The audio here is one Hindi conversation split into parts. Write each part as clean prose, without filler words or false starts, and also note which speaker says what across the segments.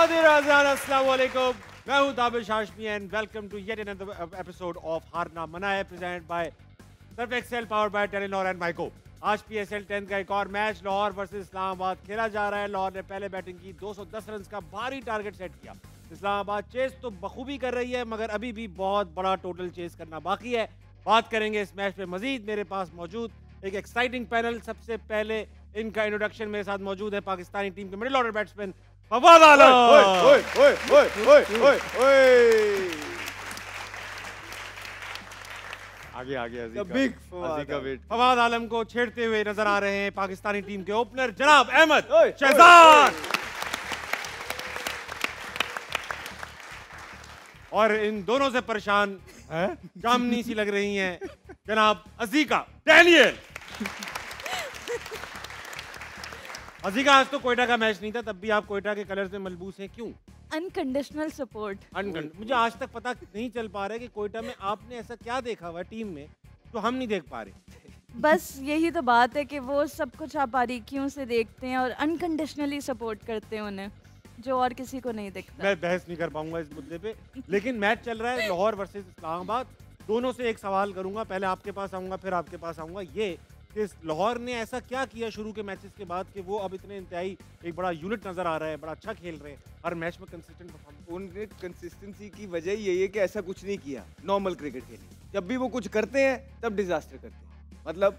Speaker 1: अस्सलाम वालेकुम, मैं हूं Tabish Hashmi and welcome to yet another episode of हारना मना है presented by Surf Excel powered by Telenor and Myco. आज PSL 10 का एक और मैच लाहौर वर्सेस इस्लामाबाद खेला जा रहा है। लाहौर ने पहले बैटिंग की, 210 रन का भारी टारगेट सेट किया। इस्लामाबाद चेस तो बखूबी कर रही है, मगर अभी भी बहुत बड़ा टोटल चेस करना बाकी है। बात करेंगे इस मैच पे मजीद। मेरे पास मौजूद एक एक्साइटिंग पैनल। सबसे पहले इनका इंट्रोडक्शन मेरे साथ मौजूद है पाकिस्तानी टीम के मिडिल ऑर्डर बैट्समैन फवाद आलम। आगे फवाद आलम को छेड़ते हुए नजर आ रहे हैं पाकिस्तानी टीम के ओपनर जनाब अहमद शहजाद। और इन दोनों से परेशान जामनी सी लग रही हैं जनाब अजीका डैनियल। अजीका, आज तो कोयटा का मैच नहीं था, तब भी आप कोयटा के कलर से मलबूस हैं, क्यों?
Speaker 2: Unconditional support.
Speaker 1: मुझे आज तक पता नहीं चल पा रहा है कि कोयटा में आपने ऐसा क्या देखा हुआ टीम में जो हम नहीं देख पा रहे।
Speaker 2: बस यही तो बात है कि वो सब कुछ आप बारीकियों से देखते हैं और अनकंडीशनली सपोर्ट करते हैं उन्हें, जो और किसी को नहीं दिखता।
Speaker 1: मैं बहस नहीं कर पाऊंगा इस मुद्दे पे, लेकिन मैच चल रहा है लाहौर वर्सेस इस्लामाबाद। दोनों से एक सवाल करूंगा, पहले आपके पास आऊंगा फिर आपके पास आऊंगा। ये कि लाहौर ने ऐसा क्या किया शुरू के मैचेस के बाद कि वो अब इतने इंतहाई एक बड़ा यूनिट नजर आ रहा है, बड़ा अच्छा खेल रहे हैं, हर मैच में कंसिस्टेंट परफॉर्मेंस।
Speaker 3: उनके कंसिस्टेंसी की वजह यही है कि ऐसा कुछ नहीं किया नॉर्मल क्रिकेट के लिए। जब भी वो कुछ करते हैं तब डिजास्टर करते हैं। मतलब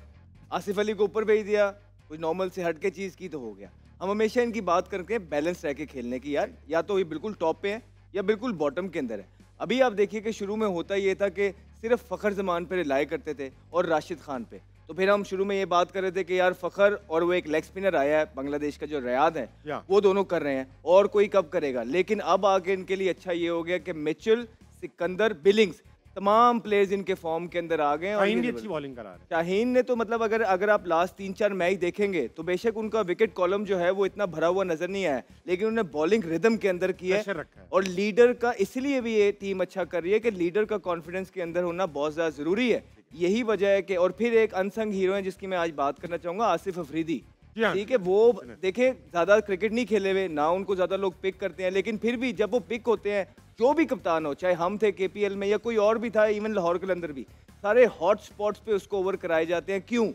Speaker 3: आसिफ अली को ऊपर भेज दिया, कुछ नॉर्मल से हट के चीज़ की तो हो गया। हम हमेशा इनकी बात करके बैलेंस रह के खेलने की, यार या तो ये बिल्कुल टॉप पे है या बिल्कुल बॉटम के अंदर है। अभी आप देखिए कि शुरू में होता ये था कि सिर्फ फ़खर जमान पे रिलाई करते थे और राशिद खान पे। तो फिर हम शुरू में ये बात कर रहे थे कि यार फ़खर और वो एक लेग स्पिनर आया है बांग्लादेश का जो रियाद है, वो दोनों कर रहे हैं और कोई कब करेगा। लेकिन अब आगे इनके लिए अच्छा ये हो गया कि मिचेल, सिकंदर, बिलिंग्स तमाम प्लेयर्स इनके फॉर्म के अंदर आ गए।
Speaker 1: शाहीन भी अच्छी बॉलिंग करा रहे हैं।
Speaker 3: शाहीन ने तो मतलब अगर आप लास्ट 3-4 मैच देखेंगे तो बेशक उनका विकेट कॉलम जो है वो इतना भरा हुआ नजर नहीं आया, लेकिन उन्होंने बॉलिंग रिदम के अंदर की है। और लीडर का इसलिए भी ये टीम अच्छा कर रही है कि लीडर का कॉन्फिडेंस के अंदर होना बहुत ज्यादा जरूरी है। यही वजह है कि और फिर एक अनसंग हीरो है जिसकी मैं आज बात करना चाहूंगा, आसिफ अफरीदी। ठीक है, वो देखे ज्यादा क्रिकेट नहीं खेले हुए ना, उनको ज्यादा लोग पिक करते हैं, लेकिन फिर भी जब वो पिक होते हैं, जो भी कप्तान हो, चाहे हम थे KPL में या कोई और भी था, इवन लाहौर के अंदर भी, सारे हॉट स्पॉट्स पे उसको ओवर कराए जाते हैं। क्यों?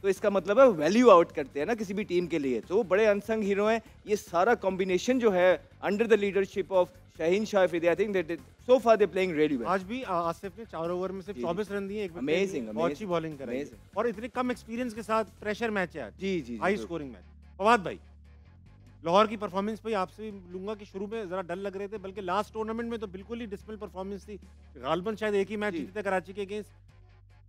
Speaker 3: तो इसका मतलब है वैल्यू आउट करते हैं ना किसी भी टीम के लिए। तो वो बड़े अनसंग हीरो हैं। ये सारा कॉम्बिनेशन जो है under the leadership of Shaheen Shah Afridi, I think that so far they playing really well.
Speaker 1: आज भी आसिफ ने 4 ओवर में सिर्फ 24 रन दिए,
Speaker 3: अमेजिंग,
Speaker 1: बहुत अच्छी बॉलिंग कराई और इतने कम एक्सपीरियंस के साथ प्रेशर मैच है।
Speaker 3: जी,
Speaker 1: हाई स्कोरिंग मैच। फवाद भाई, लाहौर की परफॉर्मेंस पे आपसे लूंगा कि शुरू में जरा डर लग रहे थे, बल्कि लास्ट टूर्नामेंट में तो बिल्कुल ही डिस्मल परफॉर्मेंस थी। गालबन शायद एक ही मैच जीते थे कराची के अगेंस्ट।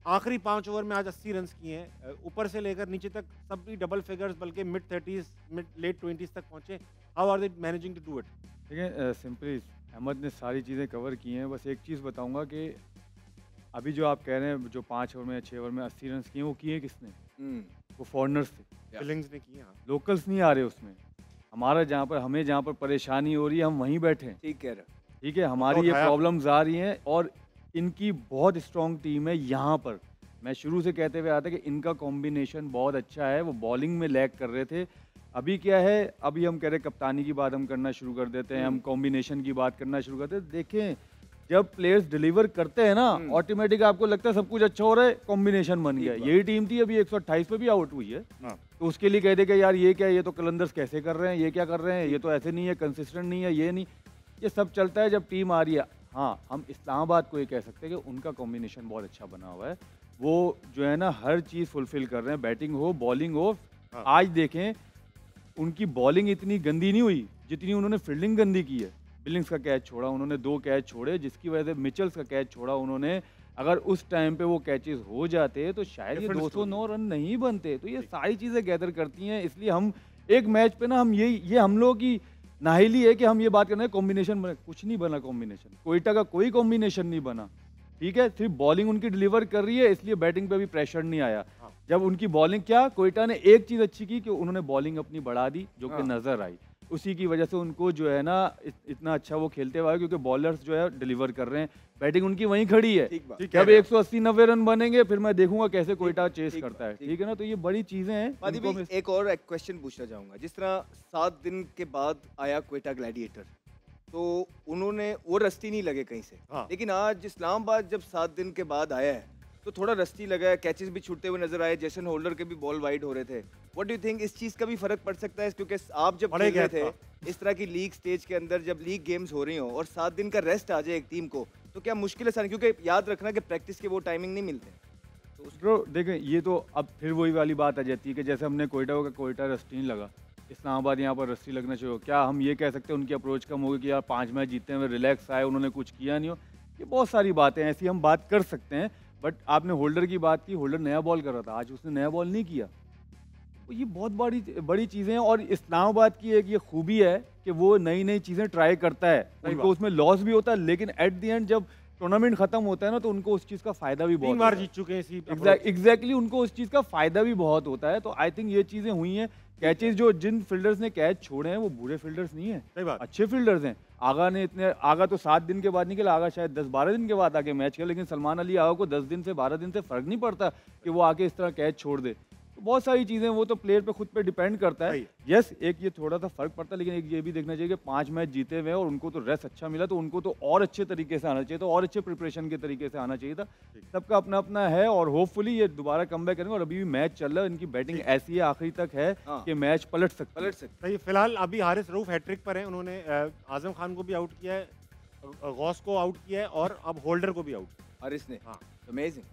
Speaker 1: आखिरी 5 ओवर में आज 80 रन किए हैं, ऊपर से लेकर नीचे तक सब भी डबल फिगर्स, बल्कि mid 30s mid late 20s तक पहुंचे। How are they managing to do it?
Speaker 4: देखिए, सिंपली अहमद ने सारी चीज़ें कवर की हैं। बस एक चीज़ बताऊंगा कि अभी जो आप कह रहे हैं जो 5 ओवर में 6 ओवर में 80 रन किए, वो किए किसने? वो फॉरनर्स थे,
Speaker 1: बिलिंग्स ने किए।
Speaker 4: लोकल्स नहीं आ रहे उसमें। हमें जहाँ पर परेशानी हो रही है, हम वहीं बैठे हैं।
Speaker 3: ठीक कह रहे,
Speaker 4: ठीक है, हमारी ये प्रॉब्लम्स आ रही हैं और इनकी बहुत स्ट्रॉन्ग टीम है यहाँ पर। मैं शुरू से कहते हुए आता कि इनका कॉम्बिनेशन बहुत अच्छा है। वो बॉलिंग में लैग कर रहे थे, अभी क्या है, अभी हम कह रहे कप्तानी की बात हम करना शुरू कर देते हैं, हम कॉम्बिनेशन की बात करना शुरू करते हैं। देखें, जब प्लेयर्स डिलीवर करते हैं ना, ऑटोमेटिक आपको लगता है सब कुछ अच्छा हो रहा है, कॉम्बिनेशन बन गया। यही टीम थी अभी 128 पे भी आउट हुई है, तो उसके लिए कह दे कि यार ये क्या है, ये तो कलंदर्स कैसे कर रहे हैं, ये क्या कर रहे हैं, ये तो ऐसे नहीं है, कंसिस्टेंट नहीं है, ये नहीं, ये सब चलता है जब टीम आ रही है। हाँ, हम इस्लामाबाद को ये कह सकते हैं कि उनका कॉम्बिनेशन बहुत अच्छा बना हुआ है। वो जो है ना हर चीज़ फुलफिल कर रहे हैं, बैटिंग हो, बॉलिंग हो। आज देखें, उनकी बॉलिंग इतनी गंदी नहीं हुई जितनी उन्होंने फील्डिंग गंदी की है। बिलिंग्स का कैच छोड़ा उन्होंने, 2 कैच छोड़े, जिसकी वजह से मिचेल्स का कैच छोड़ा उन्होंने। अगर उस टाइम पे वो कैचेस हो जाते तो शायद ये 209 रन नहीं बनते। तो ये सारी चीज़ें गैदर करती हैं, इसलिए हम एक मैच पे ना हम ये हम लोगों की नाहिली है कि हम ये बात कर रहे हैं कॉम्बिनेशन बना, कुछ नहीं बना कॉम्बिनेशन। कोयटा का कोई कॉम्बिनेशन नहीं बना, ठीक है, सिर्फ बॉलिंग उनकी डिलीवर कर रही है, इसलिए बैटिंग पे भी प्रेशर नहीं आया। जब उनकी बॉलिंग क्या, कोयटा ने एक चीज़ अच्छी की कि उन्होंने बॉलिंग अपनी बढ़ा दी, जो कि नज़र आई। उसी की वजह से उनको जो है ना इतना अच्छा वो खेलते हुए, क्योंकि बॉलर्स जो है डिलीवर कर रहे हैं, बैटिंग उनकी वहीं खड़ी है। जब 180-90 रन बनेंगे फिर मैं देखूंगा कैसे कोयटा चेस करता है, ठीक है ना। तो ये बड़ी चीजें हैं।
Speaker 3: एक और क्वेश्चन पूछना चाहूंगा, जिस तरह 7 दिन के बाद आया कोयटा ग्लैडिएटर, तो उन्होंने वो रस्ती नहीं लगे कहीं से। लेकिन आज इस्लामाबाद जब 7 दिन के बाद आया है तो थोड़ा रस्ती लगा है, कैचेस भी छूटते हुए नजर आए, जेसन होल्डर के भी बॉल वाइड हो रहे थे। व्हाट डू यू थिंक, इस चीज का भी फर्क पड़ सकता है? क्योंकि आप जब खेल रहे थे इस तरह की लीग स्टेज के अंदर, जब लीग गेम्स हो रही हो और 7 दिन का रेस्ट आ जाए एक टीम को, तो क्या मुश्किल है? क्योंकि याद रखना कि प्रैक्टिस के वो टाइमिंग नहीं मिलते।
Speaker 4: ब्रो देखें, ये तो अब फिर वही वाली बात आ जाती है कि जैसे हमने कोयटा रस्टी नहीं लगा, इस्लामाबाद यहाँ पर रस्टी लगना चाहिए। क्या हम ये कह सकते हैं उनकी अप्रोच कम होगी कि यार 5 मैच जीते हुए रिलैक्स आए, उन्होंने कुछ किया नहीं हो? ये बहुत सारी बातें ऐसी हम बात कर सकते हैं। बट आपने होल्डर की बात की, होल्डर नया बॉल कर रहा था, आज उसने नया बॉल नहीं किया। तो ये बहुत बड़ी चीज़ें हैं। और इस्लामाबाद की एक ये खूबी है कि वो नई नई चीज़ें ट्राई करता है, उनको उसमें लॉस भी होता है, लेकिन एट द एंड जब टूर्नामेंट खत्म होता है ना तो उनको उस चीज़ का फायदा भी बहुत,
Speaker 1: 3 बार जीत चुके हैं
Speaker 4: एग्जैक्टली उनको उस चीज़ का फायदा भी बहुत होता है। तो आई थिंक ये चीज़ें हुई हैं। कैचेस जो जिन फील्डर्स ने कैच छोड़े हैं वो बुरे फील्डर्स नहीं है, अच्छे फील्डर्स हैं। आगा तो 7 दिन के बाद निकला, आगा शायद 10-12 दिन के बाद आके मैच खेला, लेकिन सलमान अली आगा को 10 दिन से 12 दिन से फर्क नहीं पड़ता कि वो आके इस तरह कैच छोड़ दे। तो बहुत सारी चीज़ें, वो तो प्लेयर पे खुद पे डिपेंड करता है। यस, एक ये थोड़ा सा फर्क पड़ता है, लेकिन एक ये भी देखना चाहिए कि 5 मैच जीते हुए और उनको तो रेस्ट अच्छा मिला, तो उनको तो और अच्छे तरीके से आना चाहिए, तो और अच्छे प्रिपरेशन के तरीके से आना चाहिए था। सबका अपना अपना है और होपफुली ये दोबारा कमबैक करेंगे। और अभी भी मैच चल रहा है, इनकी बैटिंग ऐसी है आखिरी तक है कि मैच पलट सकता
Speaker 1: है। फिलहाल अभी हारिस रऊफ हैट्रिक पर है, उन्होंने आजम खान को भी आउट किया है, गौस को आउट किया है और अब होल्डर को भी आउट
Speaker 3: हारिस ने। अमेजिंग।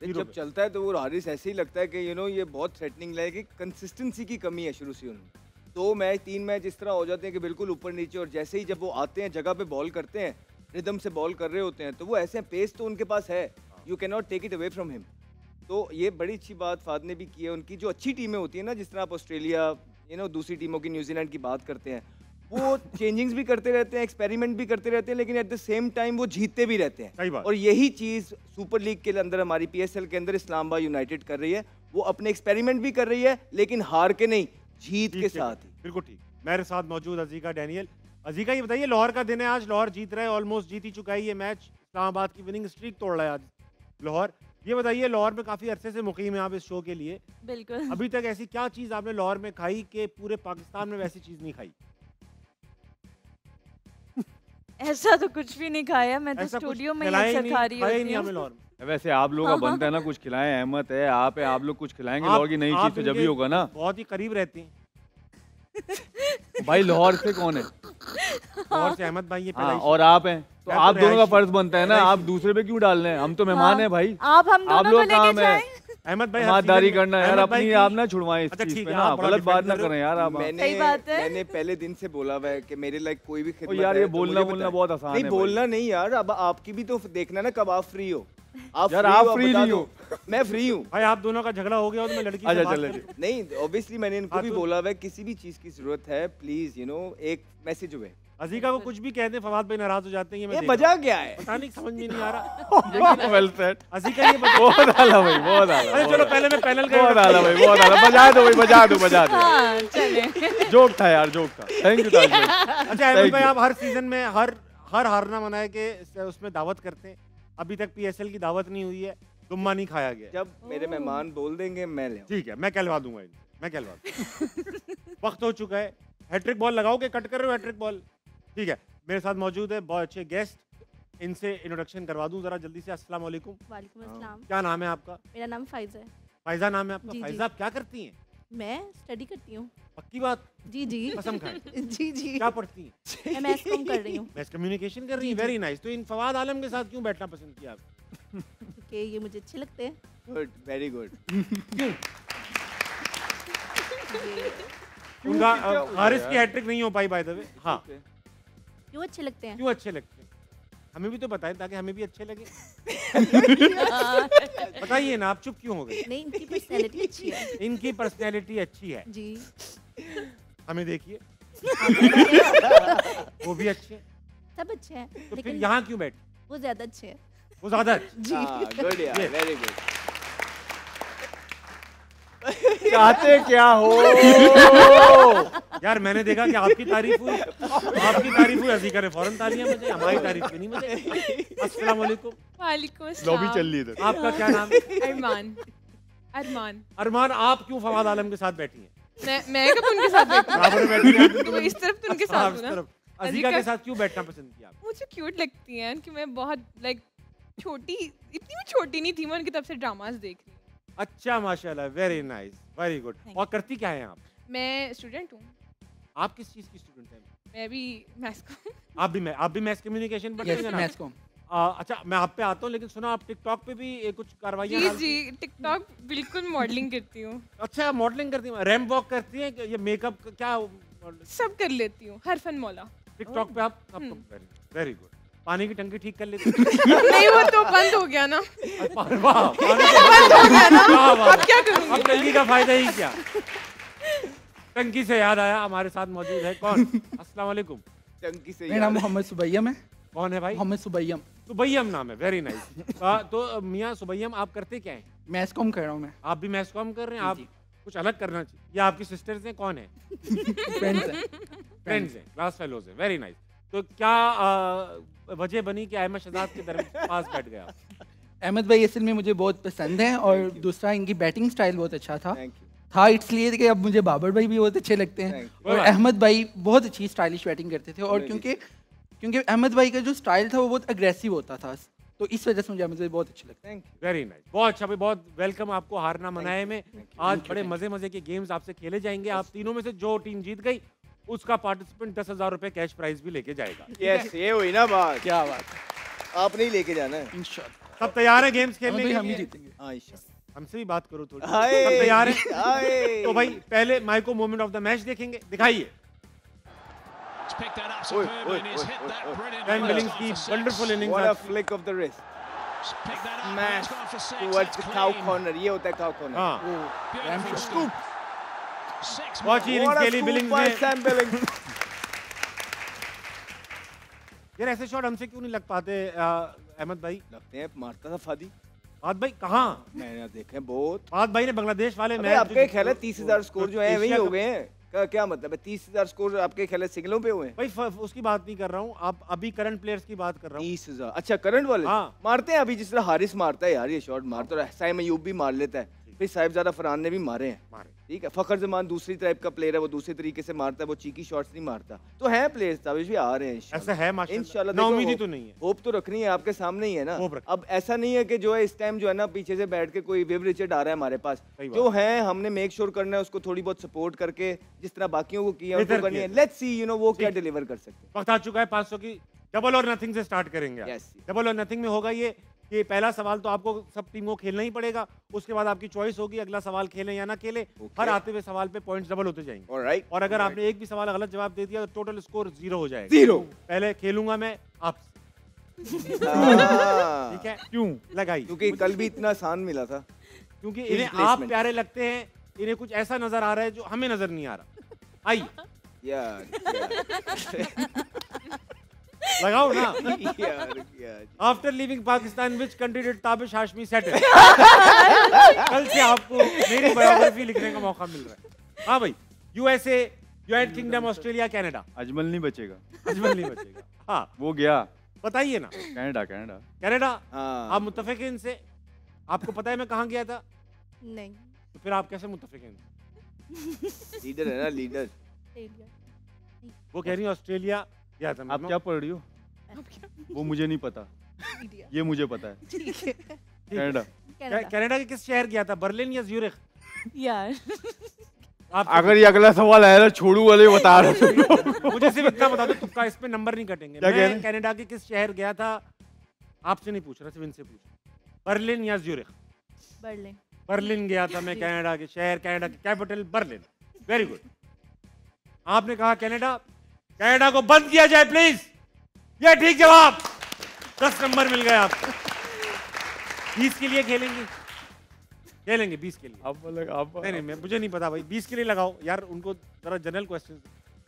Speaker 3: जब चलता है तो वो हारिस ऐसे ही लगता है कि ये बहुत थ्रेटनिंग लगे, कि कंसिस्टेंसी की कमी है शुरू से उनमें। 2 मैच 3 मैच इस तरह हो जाते हैं कि बिल्कुल ऊपर नीचे, और जैसे ही जब वो आते हैं जगह पे बॉल करते हैं, रिदम से बॉल कर रहे होते हैं, तो वो ऐसे पेस तो उनके पास है, you can not take it away from him. तो ये बड़ी अच्छी बात फाद ने भी की है। उनकी जो अच्छी टीमें होती है ना, जिस तरह आप ऑस्ट्रेलिया दूसरी टीमों की, न्यूजीलैंड की बात करते हैं, वो चेंजिंग्स भी करते रहते हैं, एक्सपेरिमेंट भी करते रहते हैं, लेकिन एट द सेम टाइम वो जीतते भी रहते हैं। और यही चीज़ सुपर लीग के अंदर, हमारी PSL के अंदर इस्लामाबाद यूनाइटेड कर रही है। वो अपने एक्सपेरिमेंट भी कर रही है, लेकिन हार के नहीं, जीत के साथ ही।
Speaker 1: बिल्कुल ठीक। मेरे साथ मौजूद अजीका डैनियल। अजीका, ये बताइए, लाहौर का दिन है आज, लाहौर जीत रहा है, ऑलमोस्ट जीत ही चुका है ये मैच, इस्लामाबाद की विनिंग स्ट्रीक तोड़ रहा है आज लाहौर। ये बताइए, लाहौर में काफी अरसे से मुकीम है आप इस शो के लिए।
Speaker 2: बिल्कुल।
Speaker 1: अभी तक ऐसी क्या चीज आपने लाहौर में खाई कि पूरे पाकिस्तान में वैसी चीज नहीं खाई?
Speaker 2: ऐसा तो कुछ भी नहीं खाया, मैं तो स्टूडियो में अक्सर खा रही होती हूँ।
Speaker 4: वैसे आप लोगों का बनता है ना कुछ खिलाएं, अहमद है, आप लोग कुछ खिलाएंगे, लाहौर की नई चीज तो जब ही होगा ना।
Speaker 1: बहुत ही करीब रहती हैं
Speaker 4: भाई। लाहौर से कौन है?
Speaker 1: लाहौर से अहमद भाई है।
Speaker 4: और आप हैं, तो आप दोनों का फर्ज बनता है ना, आप दूसरे पे क्यों डाल रहे हैं? हम तो मेहमान हैं भाई,
Speaker 2: आप हम दोनों को लेके जाएं।
Speaker 1: अहमद भाई
Speaker 4: ईमानदारी करना यार अपनी, आप ना छुड़वाएं इस चीज पे ना, गलत बात ना करें यार आप।
Speaker 3: मैंने पहले दिन से बोला हुआ है कि मेरे लाइक कोई भी खिदमत
Speaker 4: यार, ये बोलना बहुत आसान है।
Speaker 3: नहीं बोलना नहीं यार, अब आपकी भी तो देखना ना कब आप फ्री हो। आप
Speaker 4: फ्री नहीं हो,
Speaker 3: मैं फ्री हूँ
Speaker 1: भाई। आप दोनों का झगड़ा हो गया तो मैं लड़की से बात करूं?
Speaker 3: नहीं, ऑब्वियसली मैंने इनको भी बोला हुआ है, किसी भी चीज की जरूरत है प्लीज एक मैसेज हुए।
Speaker 1: अजीका को कुछ भी कह दे, फवाद भाई नाराज हो जाते हैं।
Speaker 3: ये मजा क्या है?
Speaker 1: पता नहीं, समझ में नहीं आ रहा।
Speaker 4: वेल सेड
Speaker 1: अजीका, ये
Speaker 4: बहुत आला भाई, बहुत आला।
Speaker 1: अरे चलो पहले मैं पैनल का
Speaker 4: बहुत आला भाई, बहुत आला। बजा दो भाई, बजा दो।
Speaker 2: हाँ, चले।
Speaker 4: जोक था यार, जोक था। Thank you.
Speaker 1: अच्छा अहमद भाई, आप हर सीजन में हर हारना मनाए के उसमें दावत करते हैं, अभी तक PSL की दावत नहीं हुई है, दुम्मा नहीं खाया गया।
Speaker 3: जब मेरे मेहमान बोल देंगे मैं ले।
Speaker 1: ठीक है, मैं कहलवा दूंगा इन्हें, मैं कहलवा दूंगा। वक्त हो चुका है। हैट्रिक बॉल लगाओ के कट कर रहे हो हैट्रिक बॉल? ठीक है, मेरे साथ मौजूद है बहुत अच्छे गेस्ट, इनसे इंट्रोडक्शन करवा दूं जरा जल्दी से। अस्सलाम वालेकुम।
Speaker 2: वालेकुम अस्सलाम।
Speaker 1: क्या नाम है आपका?
Speaker 2: मेरा नाम फाइजा है।
Speaker 1: फाइजा नाम है आपका? फाइजा, आप क्या करती हैं?
Speaker 2: मैं स्टडी करती हूँ।
Speaker 1: पक्की बात?
Speaker 2: जी जी।
Speaker 1: कसम खाएं।
Speaker 2: जी जी।
Speaker 1: क्या पढ़ती हैं?
Speaker 2: मैं मैथ्स कम कर रही हूँ।
Speaker 1: मैथ्स कम्युनिकेशन कर रही हैं, वेरी नाइस। तो इन फवाद आलम के साथ क्यों बैठना पसंद किया आप?
Speaker 2: क्योंकि ये मुझे अच्छे लगते हैं।
Speaker 3: Good, very good.
Speaker 1: उनका हारिस की हैट्रिक नहीं हो पाई बाय द वे। हाँ,
Speaker 2: क्यों अच्छे लगते हैं?
Speaker 1: क्यों अच्छे लगते हैं? हमें भी तो बताएं ताकि हमें भी अच्छे लगे। बताइए ना, आप चुप क्यों हो गए?
Speaker 2: नहीं, इनकी पर्सनैलिटी अच्छी है।
Speaker 1: इनकी पर्सनैलिटी अच्छी है
Speaker 2: जी।
Speaker 1: हमें देखिए वो भी अच्छे हैं,
Speaker 2: सब अच्छे हैं,
Speaker 1: तो
Speaker 2: लेकिन
Speaker 1: फिर यहाँ क्यों बैठे?
Speaker 2: वो ज्यादा अच्छे हैं।
Speaker 1: वो ज्यादा अच्छे।
Speaker 2: जी।
Speaker 3: गुड यार, वेरी गुड।
Speaker 4: चाहते क्या हो?
Speaker 1: यार मैंने देखा कि आपकी तारीफ हुई, अजीका ने फौरन तालियां बजाई, हमारी तारीफ पे नहीं बजाई। अस्सलाम वालेकुम।
Speaker 5: वालेकुम अस्सलाम।
Speaker 4: लॉबी चल रही है।
Speaker 1: आपका क्या नाम है?
Speaker 5: अरमान।
Speaker 1: अरमान, आप क्यों फवाद आलम के साथ बैठी हैं?
Speaker 5: मैं कब उनके साथ बैठी?
Speaker 1: बराबर बैठी हैं।
Speaker 5: तो इस तरफ तो उनके साथ हूं ना।
Speaker 1: अज़ीका के साथ क्यों बैठना पसंद किया आपने?
Speaker 5: मुझे क्यूट लगती हैं कि मैं बहुत लाइक छोटी, इतनी भी छोटी नहीं थी, मैं उनकी तरफ से ड्रामास देख रही हूँ।
Speaker 1: अच्छा माशाल्लाह, very nice, very good.
Speaker 2: Thank
Speaker 1: और करती क्या हैं आप?
Speaker 5: मैं स्टूडेंट हूँ।
Speaker 1: आप किस चीज़ की स्टूडेंट हैं?
Speaker 5: मैं भी मैथ्स को
Speaker 1: आप भी मैथ कम्युनिकेशन पढ़ रहे हैं ना?
Speaker 6: मैथ्स को
Speaker 1: अच्छा मैं आप पे आता हूँ, लेकिन सुना आप टिकटॉक पे भी कुछ कार्रवाइयाँ
Speaker 5: जी
Speaker 1: डालती
Speaker 5: जी
Speaker 1: हैं?
Speaker 5: टिकटॉक बिल्कुल मॉडलिंग करती हूँ।
Speaker 1: अच्छा मॉडलिंग करती हैं, रैंप वॉक करती हैं, ये मेकअप क्या?
Speaker 5: सब कर लेती हूँ, हर फन मौला।
Speaker 1: टिकटॉक पे आप सबको वेरी गुड। पानी की टंकी ठीक कर लेते हैं?
Speaker 5: नहीं वो तो बंद हो गया ना।
Speaker 1: वाह, पानी तो बंद हो गया ना।
Speaker 5: अब क्या करूँगी?
Speaker 1: अब टंकी का फायदा ही क्या? टंकी से याद आया, हमारे साथ मौजूद है कौन? अस्सलाम वालेकुम।
Speaker 3: टंकी से
Speaker 6: मेरा नाम मोहम्मद सुबैयम है।
Speaker 1: कौन है भाई?
Speaker 6: मोहम्मद सुबैयम।
Speaker 1: सुबैयम नाम है, वेरी नाइस। तो मियाँ सुबैयम आप करते क्या हैं?
Speaker 6: मैथ्स कॉम कर रहा हूँ मैं।
Speaker 1: आप भी मैथ्स कॉम कर रहे हैं? आप
Speaker 6: जी।
Speaker 1: कुछ अलग करना चाहिए। या आपकी सिस्टर्स हैं, कौन है?
Speaker 6: फ्रेंड्स हैं।
Speaker 1: फ्रेंड्स हैं, क्लास फेलोज हैं, वेरी नाइस। तो क्या वजह बनी कि अहमद शहजाद के पास बैठ गया?
Speaker 6: अहमद भाई असल में मुझे बहुत पसंद है और दूसरा इनकी बैटिंग स्टाइल बहुत अच्छा था
Speaker 3: थैंक यू।
Speaker 6: था इसलिए कि अब मुझे बाबर भाई भी बहुत अच्छे लगते हैं
Speaker 3: Thank
Speaker 6: और अहमद भाई बहुत अच्छी स्टाइलिश बैटिंग करते थे और क्योंकि अहमद भाई का जो स्टाइल था वो बहुत अग्रेसिव होता था, तो इस वजह से मुझे अहमद भाई बहुत अच्छे लगते हैं।
Speaker 3: Thank you.
Speaker 1: वेरी नाइस, बहुत अच्छा भाई, बहुत वेलकम आपको हारना मनाए में। आज बड़े मजे मजे के गेम्स आपसे खेले जाएंगे। आप तीनों में से जो टीम जीत गई उसका पार्टिसिपेंट 10,000 रुपए कैश प्राइज भी लेके जाएगा।
Speaker 3: यस, ये हुई ना बात।
Speaker 6: क्या बात है,
Speaker 3: आप नहीं लेके जाना है।
Speaker 6: इंशाल्लाह
Speaker 1: सब तैयार है गेम्स खेलने
Speaker 6: अहमद
Speaker 1: के
Speaker 6: भाई हम ही
Speaker 1: लिए?
Speaker 6: जीतेंगे।
Speaker 3: हाँ इंशाल्लाह।
Speaker 1: हमसे भी बात करो थोड़ी।
Speaker 3: हाय,
Speaker 1: सब तैयार है?
Speaker 3: हाय।
Speaker 1: तो भाई पहले Myco moment of the match देखेंगे, दिखाइए।
Speaker 3: ओए, ओए, ओए,
Speaker 1: बेन बिलिंग्स की wonderful innings.
Speaker 3: What a flick of the wrist. Smash towards the cow corner. ये होता है cow corner.
Speaker 1: हाँ,
Speaker 3: Scoop.
Speaker 1: बहुत ही
Speaker 3: What
Speaker 1: इनिंग्स
Speaker 3: a
Speaker 1: खेली
Speaker 3: scoop
Speaker 1: बिलिंग्स
Speaker 3: by
Speaker 1: ने।
Speaker 3: Sam Billings.
Speaker 1: यार ऐसे शॉट हमसे क्यों नहीं लग पाते अहमद भाई?
Speaker 3: लगते हैं मारता था फादी।
Speaker 1: फाद भाई कहाँ?
Speaker 3: मैंने देखे बहुत।
Speaker 1: फाद भाई ने बांग्लादेश वाले
Speaker 3: अबे
Speaker 1: मैच
Speaker 3: आपके ख्याल है 30,000 स्कोर जो है वही
Speaker 1: एशिया
Speaker 3: हो
Speaker 1: कप-
Speaker 3: गए हैं? क्या मतलब है 30,000 स्कोर आपके ख्याल है सिंगलों पे हुए हैं?
Speaker 1: भाई उसकी बात नहीं कर रहा हूँ, आप अभी करंट प्लेयर्स की बात कर रहा हूँ।
Speaker 3: 30,000। अच्छा करंट वाले
Speaker 1: हाँ।
Speaker 3: मारते हैं अभी, जिस तरह हारिस मारता है यार, ये शॉट मारता है। साइम अयूब भी मार लेता है, फिर साहिबजादा फरहान ने भी मारे हैं।
Speaker 1: मारे।
Speaker 3: ठीक है, फखर जमान दूसरी टाइप का प्लेयर है, वो दूसरे तरीके से मारता है, वो चीकी शॉट्स नहीं मारता। तो है प्लेयर्स, ताबिश भी आ रहे हैं
Speaker 1: ऐसा है माशाल्लाह।
Speaker 3: इंशाल्लाह।
Speaker 1: ना उम्मीद ही तो नहीं है।
Speaker 3: होप तो रखनी है, आपके सामने ही है ना।
Speaker 1: होप रखनी।
Speaker 3: अब ऐसा नहीं है कि जो है इस टाइम जो है ना पीछे से बैठ के कोई विव रिचर्ड आ रहा है हमारे पास।
Speaker 1: सही बात।
Speaker 3: जो है हमने मेक श्योर करना है उसको थोड़ी बहुत सपोर्ट करके, जिस तरह बाकियों को किया
Speaker 1: बेहतर
Speaker 3: उनको करनी है।
Speaker 1: किया।
Speaker 3: लेट्स सी वो क्या
Speaker 1: ठीक।
Speaker 3: डिलीवर कर सकते हैं।
Speaker 1: वक्त आ चुका है 500 की डबल और नथिंग से स्टार्ट करेंगे।
Speaker 3: Yes.
Speaker 1: डबल और नथिंग में होगा ये कि पहला सवाल तो आपको सब टीम को खेलना ही पड़ेगा, उसके बाद आपकी चॉइस होगी अगला सवाल खेलें या ना खेलें।
Speaker 3: Okay.
Speaker 1: हर आते हुए सवाल पे पॉइंट्स डबल होते जाएंगे।
Speaker 3: ऑलराइट।
Speaker 1: और अगर आपने एक भी सवाल गलत जवाब दे दिया तो टोटल स्कोर 0 हो जाएगा।
Speaker 3: 0।
Speaker 1: पहले खेलूंगा मैं आपसे,
Speaker 3: हाँ।
Speaker 1: ठीक है?
Speaker 4: क्यों?
Speaker 1: लगाइए।
Speaker 3: क्योंकि कल भी इतना आसान मिला था।
Speaker 1: क्योंकि
Speaker 3: Field
Speaker 1: इन्हें आप
Speaker 3: placement.
Speaker 1: प्यारे लगते हैं, इन्हें कुछ ऐसा नजर आ रहा है जो हमें नजर नहीं आ रहा। आइए
Speaker 3: यार
Speaker 1: लगाओ ना।
Speaker 3: यार
Speaker 1: after living Pakistan which country did Tabish Hashmi settle? कल से आपको मेरी बायोग्राफी लिखने का मौका मिल रहा है। हाँ भाई, USA, United kingdom, Australia, Canada.
Speaker 4: Ajmal नहीं बचेगा,
Speaker 1: अजमल नहीं बचेगा। हाँ
Speaker 4: वो गया
Speaker 1: बताइए ना।
Speaker 4: कनाडा। कनाडा
Speaker 1: कनाडा,
Speaker 3: हाँ।
Speaker 1: आप मुत्तफिक हैं इनसे? आपको पता है मैं कहाँ गया था?
Speaker 2: नहीं,
Speaker 1: तो फिर आप कैसे मुत्तफिक हैं इनसे?
Speaker 3: लीडर है ना, लीडर।
Speaker 1: वो कह रही है ऑस्ट्रेलिया गया था।
Speaker 4: आप क्या पढ़ रही हो? वो मुझे नहीं पता, ये मुझे पता है। कनाडा।
Speaker 1: कनाडा के किस शहर गया था, बर्लिन या ज्यूरिख?
Speaker 2: यार
Speaker 1: आप
Speaker 4: अगर ये अगला सवाल आया ना छोड़ू वाले बता रहे हो।
Speaker 1: मुझे सिर्फ इतना बता दो, तुक्का इस पे नंबर नहीं कटेंगे।
Speaker 4: क्या कह रहे
Speaker 1: मैं
Speaker 4: हैं?
Speaker 1: कनाडा के किस शहर गया था आपसे नहीं पूछ रहा, सिर्फ इनसे पूछ, बर्लिन या ज्यूरिख?
Speaker 2: बर्लिन।
Speaker 1: बर्लिन गया था मैं, कनाडा के शहर, कनाडा की कैपिटल बर्लिन। Very good. आपने कहा कनाडा, कनाडा को बंद किया जाए प्लीज। ये ठीक जवाब, 10 नंबर मिल गए आपको। 20 के लिए खेलेंगे, खेलेंगे 20 के लिए।
Speaker 4: आप
Speaker 1: नहीं मैं मुझे नहीं पता भाई, 20 के लिए लगाओ यार। उनको जरा जनरल क्वेश्चन,
Speaker 3: ओए,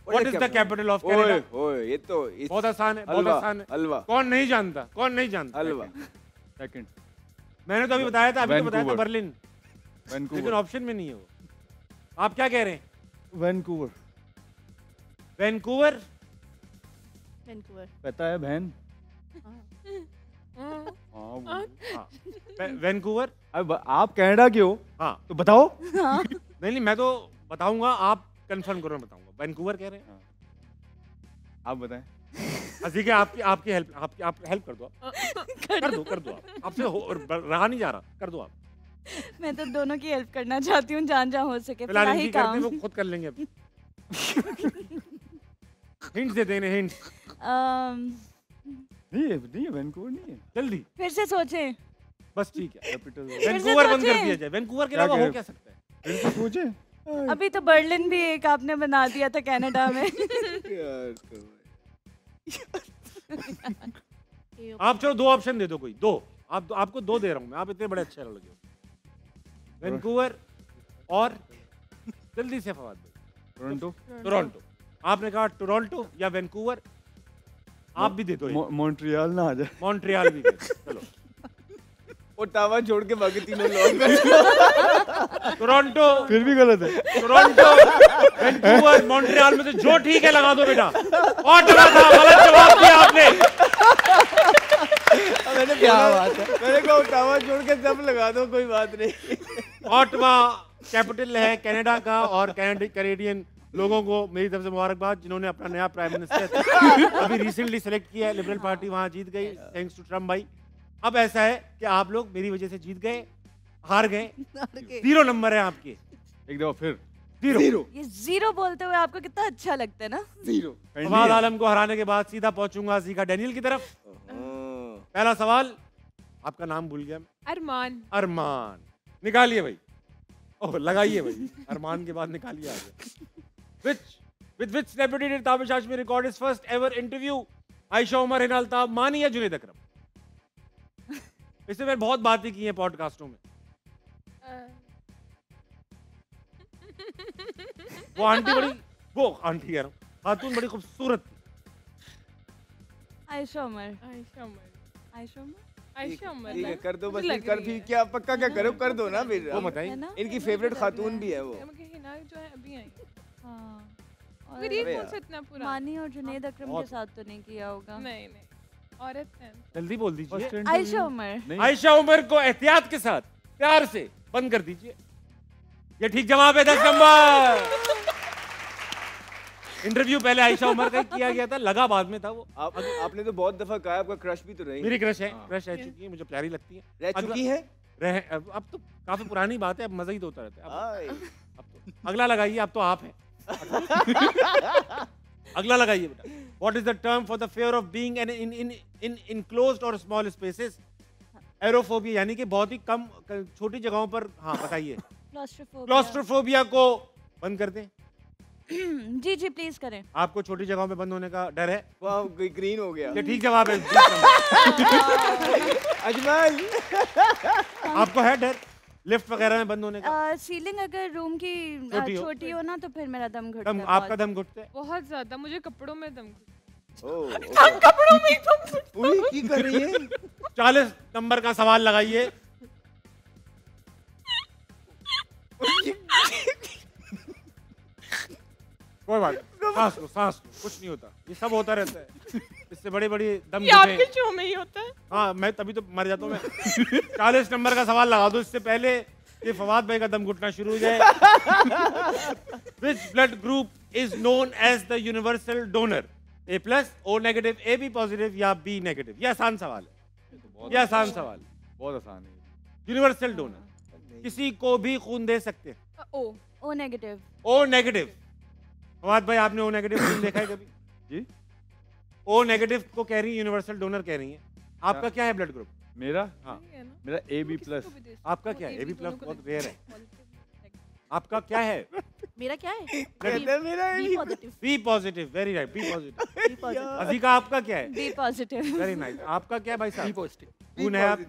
Speaker 1: व्हाट इज द
Speaker 3: क्या-
Speaker 1: कैपिटल ऑफ
Speaker 3: ओए
Speaker 1: कनाडा?
Speaker 3: ओए, ये तो
Speaker 1: बहुत आसान है, बहुत
Speaker 3: हलवा,
Speaker 1: आसान है।
Speaker 3: हलवा,
Speaker 1: कौन नहीं जानता, कौन नहीं जानता?
Speaker 3: हलवा।
Speaker 4: सेकंड
Speaker 1: मैंने तो अभी बताया था, अभी तो बताया था
Speaker 4: वैनकूवर।
Speaker 1: बर्लिन, लेकिन
Speaker 4: वैनकूवर।
Speaker 1: ऑप्शन में नहीं है वो। आप क्या कह रहे हैं?
Speaker 4: Vancouver
Speaker 1: Vancouver?
Speaker 2: वैनकूवर।
Speaker 4: पता है बहन?
Speaker 5: हाँ।
Speaker 4: हाँ वो-
Speaker 1: हाँ। वैनकूवर?
Speaker 4: अब आप कनाडा के हो
Speaker 1: हाँ।
Speaker 4: तो बताओ।
Speaker 1: नहीं मैं तो बताऊंगा, आप कंफर्म करो, मैं बताऊंगा। वैनकूवर कह रहे हैं?
Speaker 4: आप बताएं।
Speaker 1: ठीक है, आपकी हेल्प आप हेल्प कर दो आप। कर दो आप। आपसे रहा नहीं जा रहा, कर दो आप।
Speaker 2: मैं तो दोनों की हेल्प करना चाहती हूँ जहाँ हो सके।
Speaker 1: फिलहाल
Speaker 2: फिलहाल ही
Speaker 1: इनकी करते
Speaker 2: काम।
Speaker 1: वो खुद कर लेंगे अब। हिंट्स दे देने हिंट्स।
Speaker 4: नहीं है वैंकूवर नहीं है।
Speaker 1: जल्दी
Speaker 2: फिर से सोचें।
Speaker 1: बस ठीक है।
Speaker 4: कैपिटल
Speaker 1: वैंकूवर बंद कर
Speaker 2: सोचें।
Speaker 1: दिया जाए। वैंकूवर के अलावा हो क्या सकता है?
Speaker 4: फिर से सोचे।
Speaker 2: अभी तो बर्लिन भी एक आपने बना दिया था कनाडा में।
Speaker 1: आप चलो 2 ऑप्शन दे दो कोई 2। आपको 2 दे रहा हूँ मैं, आप इतने बड़े अच्छे लगे हो। वैंकूवर और जल्दी से फवाद भाई। टोरंटो। आपने कहा टोरंटो या वैंकूवर। आप भी दे दो।
Speaker 4: मॉन्ट्रियल ना आ जाए।
Speaker 1: मॉन्ट्रियल भी दे दो। चलो
Speaker 3: ओटावा छोड़ के बाकी तीनों लोग।
Speaker 1: टोरंटो
Speaker 4: फिर भी गलत है।
Speaker 1: टोरंटो, वैंकूवर, मॉन्ट्रियल में से जो ठीक है लगा दो बेटा। ऑटवा था, गलत जवाब दिया आपने।
Speaker 3: मैंने कहा ओटावा छोड़ के सब लगा दो, कोई बात नहीं।
Speaker 1: ऑटवा कैपिटल है कनाडा का, और कैनेडियन लोगों को मेरी तरफ से मुबारकबाद जिन्होंने अपना नया प्राइम मिनिस्टर अभी रिसेंटली सेलेक्ट किया है। लिबरल पार्टी वहां जीत गई थैंक्स टू ट्रम्प भाई। अब ऐसा है कि आप लोग मेरी वजह से जीत गए, हार गए। 0 नंबर है आपके।
Speaker 4: एक दफा फिर
Speaker 1: 0।
Speaker 2: ये 0 बोलते हुए आपको कितना अच्छा लगता है ना।
Speaker 3: 0।
Speaker 1: फवाद आलम को हराने के बाद सीधा पहुंचूंगा जीका डैनियल की तरफ। पहला सवाल, आपका नाम भूल गया मैं।
Speaker 5: अरमान।
Speaker 1: अरमान निकालिए भाई। ओह लगाइए भाई। अरमान के बाद निकालिए आगे। With which celebrity did Tabish Hashmi record his first ever interview? Ayesha Umar, Hina Altaf, मानी या जुनैद अकरम? इससे मैंने बहुत बातें की हैं पॉडकास्टों में। वो आंटी कह रहा हूँ, खातून बड़ी खूबसूरत थी।
Speaker 2: आयशा उमर।
Speaker 5: आयशा उमर।
Speaker 2: आयशा उमर।
Speaker 5: आयशा उमर
Speaker 3: ठीक है, कर दो बस।
Speaker 5: मुझे लग
Speaker 3: कर
Speaker 5: रही
Speaker 3: भी
Speaker 5: है।
Speaker 3: क्या पक्का क्या करो, कर दो ना फिर।
Speaker 1: वो बताइए।
Speaker 2: है ना?
Speaker 3: इनकी फेवरेट खातून भी है वो।
Speaker 5: मुझे हिना जो है अभी आई।
Speaker 2: हाँ।
Speaker 5: मगर ये
Speaker 3: अबे
Speaker 5: कौन
Speaker 3: यार।
Speaker 5: सा इतना पुराना?
Speaker 2: मानी और जुनैद अकरम के
Speaker 1: बहुत।
Speaker 2: साथ तो नहीं किया होगा।
Speaker 5: नहीं औरत है।
Speaker 1: जल्दी बोल दीजिए।
Speaker 2: आयशा उमर।
Speaker 4: नहीं।
Speaker 1: आयशा उमर को एहतियात के साथ प्यार से बंद कर दीजिए। ये ठीक जवाब है। 10 नंबर। इंटरव्यू पहले आयशा उमर का ही किया गया था, लगा बाद में था वो।
Speaker 3: आपने तो बहुत दफा कहा आपका क्रश भी तो रही।
Speaker 1: मेरी क्रश है, क्रश रह चुकी है, मुझे प्यारी लगती है।
Speaker 3: रह चुकी है।
Speaker 1: अब तो काफी पुरानी बात है, अब मजा ही तो होता रहता है।
Speaker 3: आय।
Speaker 1: अब तो अगला लगाइए। अब तो आप हैं। अगला लगाइए बेटा। What is the term for the fear of being in enclosed or small spaces? Aerophobia यानी कि बहुत ही कम छोटी जगहों पर। हाँ बताइए। क्लॉस्ट्रोफोबिया को बंद कर दें।
Speaker 2: जी जी प्लीज करें।
Speaker 1: आपको छोटी जगहों में बंद होने का डर है?
Speaker 3: वाह, ग्रीन हो गया।
Speaker 1: ये ठीक जवाब है।
Speaker 3: अजमल।
Speaker 1: आपको है डर लिफ्ट वगैरह में बंद होने का?
Speaker 2: सीलिंग अगर रूम की छोटी हो ना तो फिर मेरा दम घुटता है।
Speaker 1: आपका दम घुटता है?
Speaker 5: बहुत ज्यादा। मुझे कपड़ों में दम
Speaker 3: कपड़ों में की कर रही है।
Speaker 1: 40 नंबर का सवाल लगाइए। कोई बात नहीं, सांस लो, कुछ नहीं होता, ये सब होता रहता है। इससे बड़ी बड़ी दम
Speaker 5: ये आपके शो में ही होता है।
Speaker 1: हाँ, मैं तभी तो मर जाता हूँ मैं। 40 नंबर का सवाल लगा दो इससे पहले कि फवाद भाई का दम घुटना शुरू हो जाए। Which blood group is known as the universal donor? A+, O negative, AB positive या B negative? ये आसान सवाल है। ये आसान सवाल है।
Speaker 4: बहुत आसान है।
Speaker 1: यूनिवर्सल डोनर किसी को भी खून दे सकते हैं।
Speaker 2: O negative.
Speaker 1: O negative. Fawad भाई आपने ओ नेगेटिव खून देखा है कभी?
Speaker 4: जी।
Speaker 1: ओ नेगेटिव को कह रही है, यूनिवर्सल डोनर कह रही है। आपका क्या है ब्लड ग्रुप?
Speaker 4: मेरा
Speaker 1: हाँ
Speaker 4: मेरा AB+।
Speaker 1: आपका क्या है? AB+ बहुत रेयर है। आपका क्या है?
Speaker 2: मेरा क्या है?
Speaker 3: कहते हैं मेरा
Speaker 2: B positive.
Speaker 1: B positive, very right, B positive. अजीका आपका क्या है?
Speaker 2: B positive.
Speaker 1: Very nice. आपका क्या है भाई
Speaker 6: बी
Speaker 1: साहब?
Speaker 6: पॉजिटिव।
Speaker 1: खून है आप?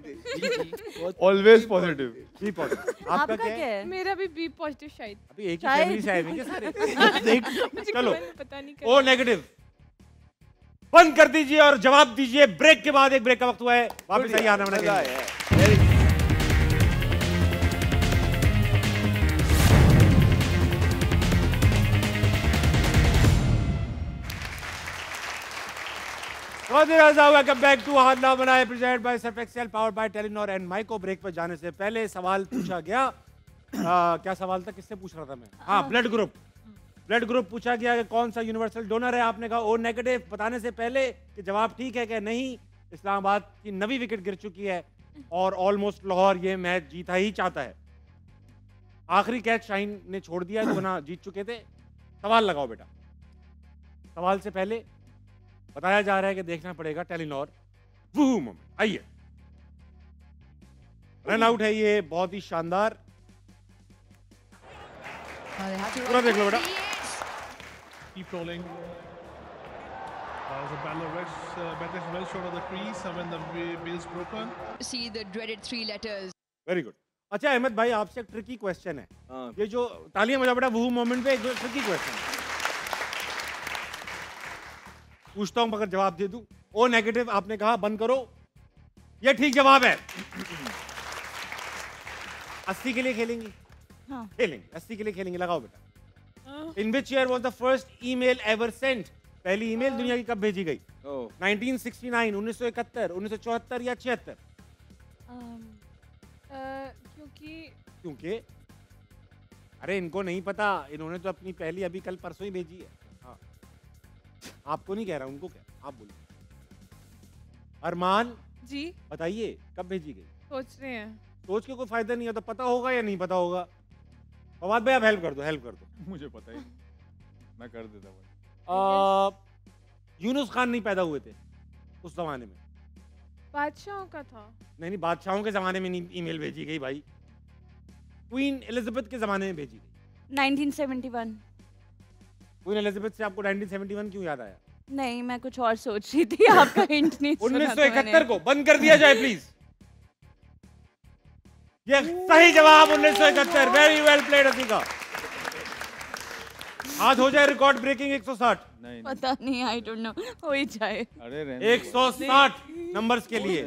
Speaker 4: Always positive.
Speaker 1: B positive.
Speaker 2: आपका क्या है?
Speaker 5: मेरा भी बी पॉजिटिव शायद।
Speaker 1: अभी एक ही
Speaker 2: शायद।
Speaker 1: फैमिली से आए हुए हैं क्या सारे?
Speaker 5: मुझे
Speaker 1: चलो।
Speaker 5: पता नहीं
Speaker 1: ओ नेगेटिव बंद कर दीजिए और जवाब दीजिए। ब्रेक के बाद एक ब्रेक का वक्त हुआ है, वापस आइए आना
Speaker 3: मजा
Speaker 1: मना।
Speaker 3: आया।
Speaker 1: वेलकम बैक टू हारना बनाए present by Surf Excel powered by Telenor and Myco. Break पर जाने से पहले सवाल पूछा गया। क्या सवाल था, किससे पूछ रहा था मैं? हाँ, ब्लड ग्रुप। ब्लड ग्रुप पूछा गया कि कौन सा यूनिवर्सल डोनर है, आपने कहा ओ नेगेटिव। बताने से पहले कि जवाब ठीक है कि नहीं, इस्लामाबाद की 9वीं विकेट गिर चुकी है और ऑलमोस्ट लाहौर ये मैच जीता ही चाहता है। आखिरी कैच शाहीन ने छोड़ दिया जो ना जीत चुके थे। सवाल लगाओ बेटा। सवाल से पहले बताया जा रहा है कि देखना पड़ेगा टेलीनॉर वो मोमेंट। आइए, रन आउट है ये, बहुत ही शानदार। पूरा देख लो बेटा।
Speaker 7: Keep rolling. The batter well short of the crease and when the bill's broken.
Speaker 8: See the dreaded 3 letters.
Speaker 1: Very good. अच्छा अहमद भाई, आपसे एक ट्रिकी क्वेश्चन है।
Speaker 3: हाँ।
Speaker 1: ये जो तालियां बजा बेटा वो मोमेंट पे एक ट्रिकी क्वेश्चन है। पूछता हूं, मगर जवाब दे दूं। ओ नेगेटिव आपने कहा बंद करो, ये ठीक जवाब है। 80 के लिए खेलेंगी?
Speaker 2: हाँ।
Speaker 1: खेलेंगे, 80 के लिए खेलेंगे। लगाओ बेटा। In which year was the first email ever sent? पहली ईमेल दुनिया की कब भेजी गई? 1969, 1971, 1974 या 76? क्योंकि अरे इनको नहीं पता, इन्होंने तो अपनी पहली अभी कल परसों ही भेजी है। हाँ। आपको नहीं कह रहा, उनको कह रहा। आप बोलिए। अरमान
Speaker 5: जी
Speaker 1: बताइए कब भेजी गई?
Speaker 5: सोच रहे हैं।
Speaker 1: सोच के कोई फायदा नहीं है, तो पता होगा या नहीं पता होगा? फवाद भाई आप हेल्प कर दो, हेल्प कर दो।
Speaker 4: मुझे पता ही नहीं। मैं कर देता हूँ।
Speaker 1: यूनुस खान नहीं पैदा हुए थे उस जमाने में।
Speaker 5: बादशाहों का था।
Speaker 1: नहीं, बादशाहों के जमाने में नहीं ईमेल भेजी गई भाई, क्वीन एलिजाबेथ के जमाने में भेजी गई।
Speaker 2: 1971।
Speaker 1: क्वीन एलिजाबेथ से आपको 1971 क्यों याद आया?
Speaker 2: नहीं, मैं कुछ और सोच रही थी, आपका हिंट नहीं सुना था
Speaker 1: 1971 को बंद कर दिया जाए प्लीज। ये सही जवाब 1971। Very well played Atika. आज हो जाए रिकॉर्ड ब्रेकिंग 160।
Speaker 4: नहीं,
Speaker 2: पता नहीं, आई डोंट नो, हो ही जाए।
Speaker 4: अरे
Speaker 1: 160 नंबर्स के लिए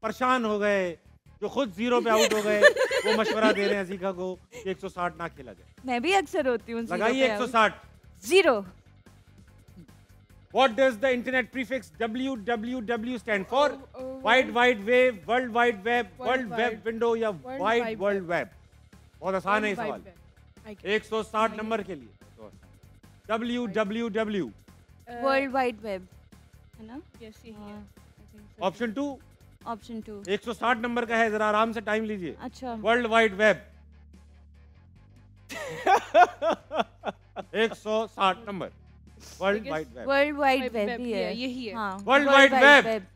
Speaker 1: परेशान हो गए, जो खुद 0 पे आउट हो गए, वो मशवरा दे रहे हैं अजीका को कि 160 ना खेला जाए।
Speaker 2: मैं भी अक्सर होती हूँ।
Speaker 1: लगाइए 160।
Speaker 2: 0।
Speaker 1: What does the internet prefix www stand for? Wide Wide Web, World Wide Web, World Web Window या Wide World Web? बहुत आसान है ये सवाल। 160 नंबर के लिए www।
Speaker 2: वर्ल्ड वाइड वेब है ना?
Speaker 5: यस, यही है।
Speaker 1: ऑप्शन 2।
Speaker 2: ऑप्शन 2।
Speaker 1: 160 नंबर का है, जरा आराम से टाइम लीजिए।
Speaker 2: अच्छा।
Speaker 1: वर्ल्ड वाइड वेब 160 नंबर। World wide web.
Speaker 2: World wide web ही है,
Speaker 5: यही है।
Speaker 2: हाँ,
Speaker 1: वर्ल्ड वाइड वेब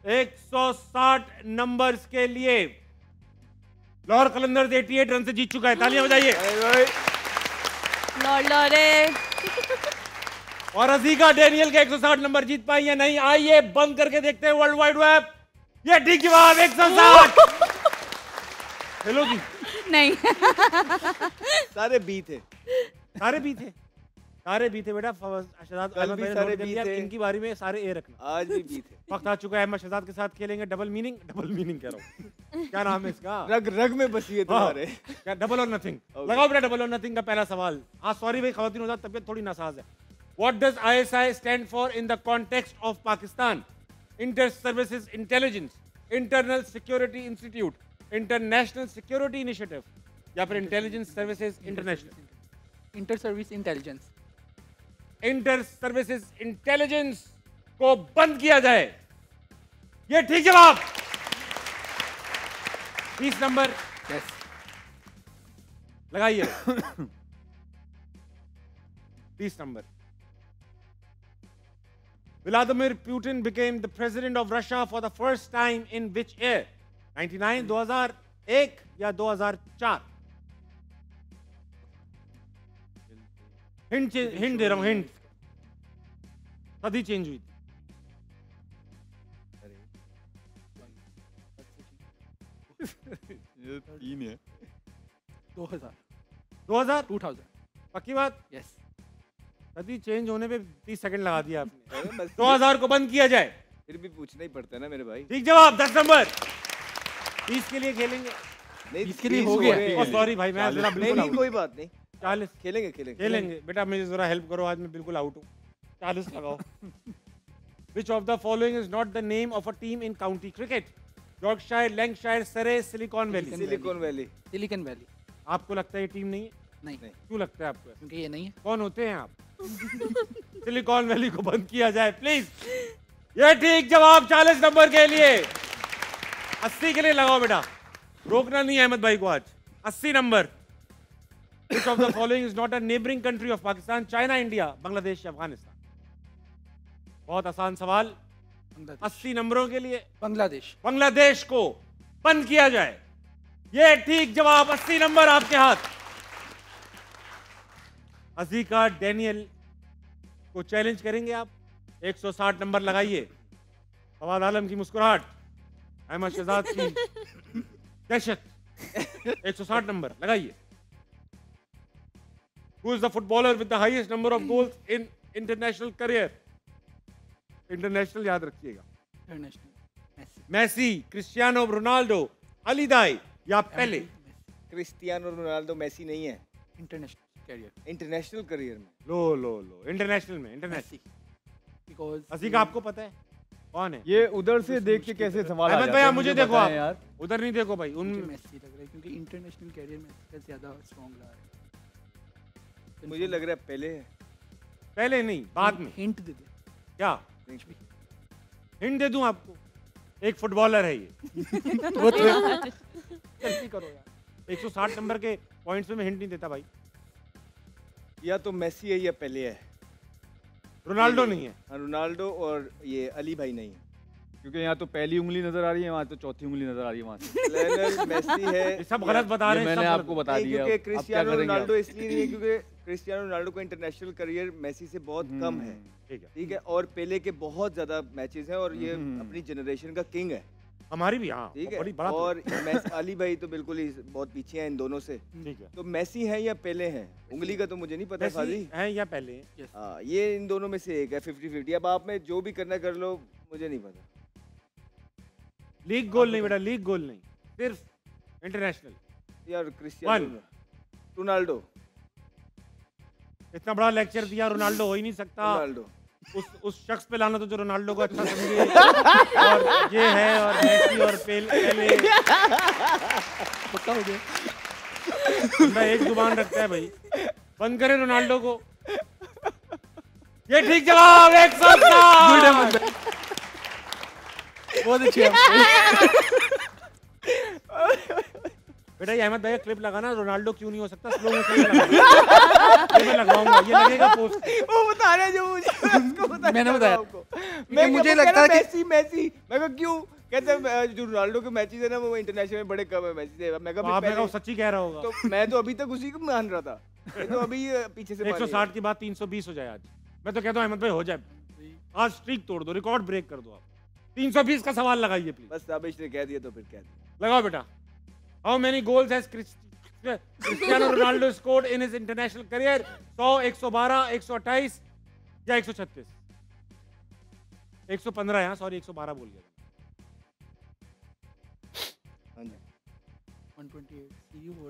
Speaker 1: 160 नंबर्स के लिए लाहौर कलंदर्स 88 रन से जीत चुका है। तालियां बजाइए।
Speaker 2: लॉरे।
Speaker 1: और अजीका डेनियल के 160 नंबर जीत पाई या नहीं? आइए बंद करके देखते हैं वर्ल्ड वाइड वेब। ये ठीक जवाब 160। हेलो जी।
Speaker 2: नहीं।
Speaker 3: सारे बी थे।
Speaker 1: सारे बी थे, सारे बी थे बेटा। शहजाद
Speaker 3: कल भी सारे बी थे।
Speaker 1: इनकी बारी में सारे ए रखना।
Speaker 3: आज भी बी थे।
Speaker 1: वक्त आ चुका है, अहमद शहजाद के साथ खेलेंगे डबल मीनिंग कह रहा हूँ। क्या नाम है इसका?
Speaker 3: रग रग में बसी है तुम्हारे।
Speaker 1: क्या डबल और नथिंग? लगाओ बेटा डबल और नथिंग का पहला सवाल। हाँ सॉरी भाई, खवातीन होता तबियत थोड़ी नासाज है। What does ISI stand for in the context of Pakistan? Inter-Services Intelligence, Internal Security Institute, International Security Initiative या फिर Intelligence Services International?
Speaker 6: Inter service intelligence.
Speaker 1: Inter services intelligence को बंद किया जाए, ये ठीक जवाब। 30 नंबर।
Speaker 6: यस।
Speaker 1: लगाइए 30 number. Vladimir Putin became the president of Russia for the first time in which year? 99, 2001 या 2004? हिंट दे रहा हूं, हिंट। सदी चेंज हुई थी।
Speaker 4: ये 3 है।
Speaker 6: 2000।
Speaker 1: 2000 पक्की बात?
Speaker 6: यस।
Speaker 1: सदी चेंज होने पे 30 सेकंड लगा दिया आपने। 2000 को बंद किया जाए।
Speaker 3: फिर भी पूछना ही पड़ता है ना मेरे भाई।
Speaker 1: ठीक जवाब 10 नंबर। 30 के लिए खेलेंगे।
Speaker 3: नहीं,
Speaker 6: इसके लिए हो गया।
Speaker 1: सॉरी भाई, मैं जरा
Speaker 3: नहीं
Speaker 1: बिल्कुल
Speaker 3: नहीं कोई बात नहीं।
Speaker 1: 40
Speaker 3: खेलेंगे
Speaker 1: बेटा, मुझे जरा हेल्प करो, आज मैं बिल्कुल आउट हूँ। 40 लगाओ। Which of the following is not the name of a team in county cricket? Yorkshire, Lancashire, Surrey, Silicon Valley.
Speaker 3: Silicon valley.
Speaker 6: Silicon valley.
Speaker 1: आपको लगता है ये टीम नहीं है?
Speaker 6: नहीं
Speaker 1: क्यों लगता है आपको?
Speaker 6: क्योंकि ये नहीं है।
Speaker 1: कौन होते हैं आप? सिलिकॉन वैली को बंद किया जाए प्लीज। ये ठीक जवाब 40 नंबर के लिए। 80 के लिए लगाओ बेटा, रोकना नहीं है अहमद भाई को आज। 80 number. Which of the following is not a neighboring country of Pakistan? China, India, Bangladesh, Afghanistan? बहुत आसान सवाल। 80 नंबरों के लिए
Speaker 6: बांग्लादेश।
Speaker 1: बांग्लादेश को बंद किया जाए, ये ठीक जवाब। 80 नंबर आपके हाथ। अजीका डैनियल को चैलेंज करेंगे आप। 160 नंबर लगाइए। फवाद आलम की मुस्कुराहट, अहमद शहजाद की दहशत। 160 नंबर लगाइए। Who is the footballer with the highest number of goals in international career? International याद रखिएगा। मेसी, क्रिस्टियानो रोनाल्डो, अली दाई या पेले?
Speaker 3: क्रिस्टियानो रोनाल्डो मेसी नहीं है।
Speaker 6: International career.
Speaker 3: इंटरनेशनल करियर में
Speaker 1: लो इंटरनेशनल में इंटरनेशनल।
Speaker 6: बिकॉज़
Speaker 1: अजीका आपको पता है कौन है?
Speaker 4: ये उधर से देख के कैसे सवाल आ
Speaker 1: अहमद
Speaker 4: जाते
Speaker 1: भाई
Speaker 4: हैं,
Speaker 1: आप मुझे देखो, आप
Speaker 4: यार
Speaker 1: उधर नहीं देखो भाई।
Speaker 6: मुझे मेसी लग रहा है क्योंकि इंटरनेशनल करियर में इसका ज्यादा स्ट्रांग रहा है।
Speaker 3: मुझे लग रहा है पहले है।
Speaker 1: पहले नहीं, बाद में।
Speaker 6: हिंट दे दे।
Speaker 1: क्या हिंट दे दूं आपको? एक फुटबॉलर है ये। जल्दी करो यार। 160 नंबर के पॉइंट्स में मैं हिंट नहीं देता भाई।
Speaker 3: या तो मेसी है या पेले है।
Speaker 1: रोनाल्डो नहीं है।
Speaker 3: हाँ, रोनाल्डो और ये अली भाई नहीं है।
Speaker 4: क्योंकि यहाँ तो पहली उंगली नजर आ रही है, वहाँ तो चौथी उंगली नजर आ रही है। वहाँ से
Speaker 3: लियोनेल मेसी है।
Speaker 1: ये सब गलत बता रहे हैं।
Speaker 4: मैंने
Speaker 1: सब
Speaker 4: आपको बता दिया।
Speaker 3: क्योंकि
Speaker 4: अब क्या
Speaker 3: क्रिस्टियानो
Speaker 4: करेंगे
Speaker 3: रोनाल्डो
Speaker 4: आप?
Speaker 3: इसलिए नहीं है क्योंकि क्रिस्टियानो रोनाल्डो का इंटरनेशनल करियर मेसी से बहुत कम है। ठीक है, और पेले के बहुत ज्यादा मैचेस हैं और ये अपनी जनरेशन का किंग है।
Speaker 1: हमारी भी, हाँ
Speaker 3: ठीक
Speaker 1: बड़ी
Speaker 3: है।
Speaker 1: बड़ा।
Speaker 3: और अली भाई तो बिल्कुल ही बहुत पीछे हैं इन दोनों से।
Speaker 1: ठीक है,
Speaker 3: तो मेसी है या पेले हैं? उंगली का तो मुझे नहीं पता फाजी
Speaker 1: है या पहले।
Speaker 3: हाँ, ये इन दोनों में से एक है। 50-50। अब आप में जो भी करना कर लो, मुझे नहीं पता।
Speaker 1: लीग गोल नहीं बेटा, लीग गोल नहीं, सिर्फ इंटरनेशनल।
Speaker 3: यार क्रिस्टियानो रोनाल्डो।
Speaker 1: इतना बड़ा लेक्चर दिया, रोनाल्डो हो ही नहीं सकता।
Speaker 3: रोनाल्डो
Speaker 1: उस शख्स पे लाना तो जो रोनाल्डो को अच्छा समझे। और ये है, और मेसी और पेले।
Speaker 6: पक्का हो गया।
Speaker 1: मैं एक जुबान रखता है भाई। बंद करे रोनाल्डो को। ये ठीक जवाब। 160।
Speaker 6: बहुत अच्छी है।
Speaker 1: बेटा ये अहमद भाई का क्लिप लगाना, रोनाल्डो क्यों नहीं हो सकता, स्लो मोशन में लगाना। ये मैं लगवाऊंगा, ये लगेगा पोस्ट।
Speaker 3: वो बता रहे जो मुझे उसको बता।
Speaker 6: मैंने बताया
Speaker 3: आपको।
Speaker 6: मैं मुझे लगता है
Speaker 3: कि मेसी मैं कहा क्यों कहते हैं जो रोनाल्डो के मैचेस है ना वो इंटरनेशनल में बड़े कम है मेसी से। मैं कहा
Speaker 1: आपने कहा सच्ची कह रहा होगा।
Speaker 3: तो मैं तो अभी तक उसी को मान रहा था। ये तो अभी पीछे से
Speaker 1: 160 की बात 320 हो जाए आज। मैं तो कहता हूँ अहमद भाई हो जाए आज, स्ट्रीक तोड़ दो, रिकॉर्ड ब्रेक कर दो आप। 320 का सवाल लगाइए प्लीज।
Speaker 3: बस साबिश ने कह दिया तो फिर कह दिया।
Speaker 1: लगाओ बेटा। How many goals has Cristiano Ronaldo scored in his international career? 100, 112, 128 या 136? 115 है, सॉरी 112 बोल गया।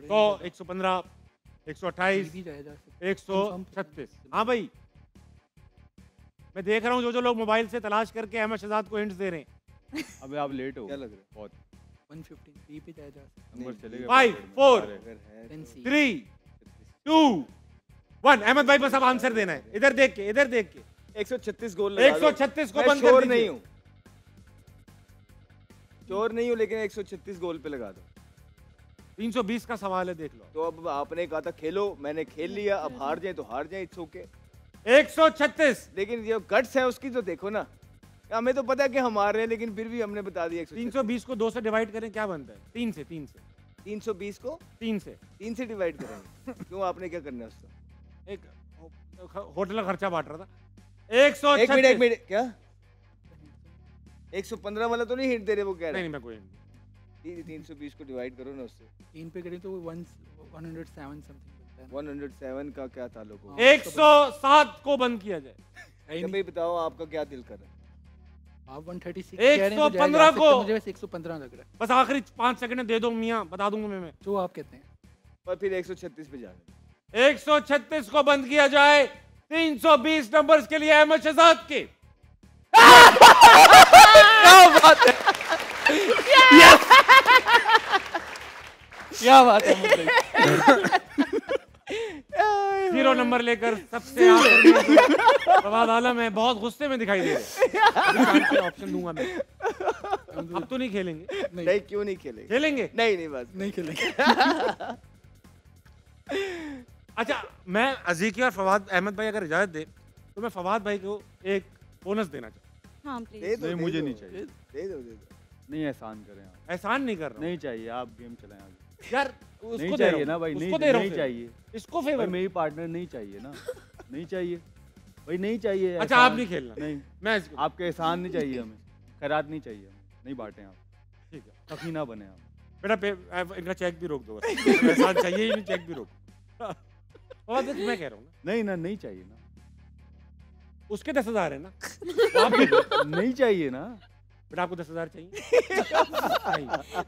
Speaker 1: 100, 115, 128, 136। हाँ भाई, मैं देख रहा हूँ जो लोग मोबाइल से तलाश करके अहमद शहजाद को हिंट्स दे रहे हैं।
Speaker 4: अबे आप लेट हो।
Speaker 3: क्या लग रहा है?
Speaker 4: बहुत
Speaker 6: 115 बी पे जाया जा सकता
Speaker 4: नंबर चलेगा।
Speaker 1: 5, 4,
Speaker 6: है।
Speaker 1: 3, 2, 1। अहमद भाई बस अब आंसर देना है। इधर देख के, इधर देख के।
Speaker 3: 136 गोल लगा दो।
Speaker 1: 136 को
Speaker 3: मैं
Speaker 1: बंद कर
Speaker 3: श्योर
Speaker 1: दीजिए।
Speaker 3: नहीं हूँ, श्योर नहीं हूँ, लेकिन 136 गोल पे लगा दो।
Speaker 1: 320 का सवाल है, देख लो।
Speaker 3: तो अब आपने कहा था खेलो, मैंने खेल लिया। अब हार जाए तो हार जाए, इट्स ओके।
Speaker 1: 136।
Speaker 3: लेकिन जो गट्स है उसकी तो देखो ना। हमें तो पता है कि हम हार रहे हैं, लेकिन फिर भी हमने बता दिया 136।
Speaker 1: 320 को 2 से डिवाइड करें, क्या बनता है? 3 से
Speaker 3: 320 को
Speaker 1: 3 से
Speaker 3: 3 से डिवाइड करेंगे। क्यों, आपने क्या करना है उसका?
Speaker 1: एक होटल का खर्चा बांट रहा था।
Speaker 3: एक मिनट क्या 115 वाला तो नहीं हिट दे रहे वो? कह रहे
Speaker 1: नहीं मैं कोई
Speaker 3: 320 को डिवाइड करो ना उससे।
Speaker 6: 3 पे करें तो 107 समथिंग बनता है।
Speaker 3: 107 का क्या ताल्लुक होगा?
Speaker 1: 107 को बंद किया जाए।
Speaker 3: भाई बताओ आपका क्या दिल कर रहा है?
Speaker 6: आप 136 कह रहे हैं तो
Speaker 1: 115 को
Speaker 6: मुझे वैसे 115 लग रहा है।
Speaker 1: बस आखिरी 5 सेकंड दे दो मियां, बता दूंगा मैं।
Speaker 6: जो आप कहते हैं।
Speaker 3: और फिर 136 पे जाना।
Speaker 1: 136 को बंद किया जाए। 320 नंबर्स के लिए अहमद शहजाद के।
Speaker 6: क्या बात है, क्या बात है।
Speaker 1: नंबर लेकर सबसे आखिर में फवाद आलम है, बहुत गुस्से में दिखाई दे रहे। ऑप्शन दूंगा मैं। अब तो नहीं खेलेंगे?
Speaker 3: नहीं, क्यों नहीं खेलेंगे?
Speaker 1: खेलेंगे?
Speaker 3: नहीं बस
Speaker 6: नहीं खेलेंगे।
Speaker 1: अच्छा, मैं अजीकी और फवाद अहमद भाई अगर इजाजत दे तो मैं फवाद भाई को एक बोनस देना चाहता
Speaker 2: हाँ प्लीज।
Speaker 4: नहीं, मुझे नहीं चाहिए।
Speaker 3: दे दो।
Speaker 4: नहीं, एहसान करें आप।
Speaker 1: हूँ। एहसान नहीं कर रहा
Speaker 4: नहीं चाहिए, आप गेम चलाएं आगे।
Speaker 1: यार,
Speaker 4: नहीं
Speaker 1: उसको दे रहा
Speaker 4: चाहिए
Speaker 1: हूँ।
Speaker 4: ना भाई,
Speaker 1: उसको
Speaker 4: नहीं
Speaker 1: दे रहा
Speaker 4: नहीं
Speaker 1: हूँ
Speaker 4: चाहिए।
Speaker 1: इसको
Speaker 4: भाई
Speaker 1: फेवर
Speaker 4: मेरी पार्टनर नहीं चाहिए ना, नहीं चाहिए भाई, नहीं चाहिए।
Speaker 1: अच्छा,
Speaker 4: एहसान-
Speaker 1: आप नहीं खेलना।
Speaker 4: नहीं,
Speaker 1: मैं इसको
Speaker 4: आपके एहसान नहीं चाहिए हमें, खैरात नहीं चाहिए हमें, नहीं बांटें आप,
Speaker 1: ठीक है
Speaker 4: सखी ना बने आप।
Speaker 1: बेटा, इनका चेक भी रोक दो बस। एहसान चाहिए ही नहीं, चेक भी रोक। और मैं कह रहा हूँ ना,
Speaker 4: नहीं ना, नहीं चाहिए ना,
Speaker 1: उसके 10,000 है ना।
Speaker 4: आप नहीं चाहिए ना।
Speaker 1: बेटा, आपको 10,000 चाहिए?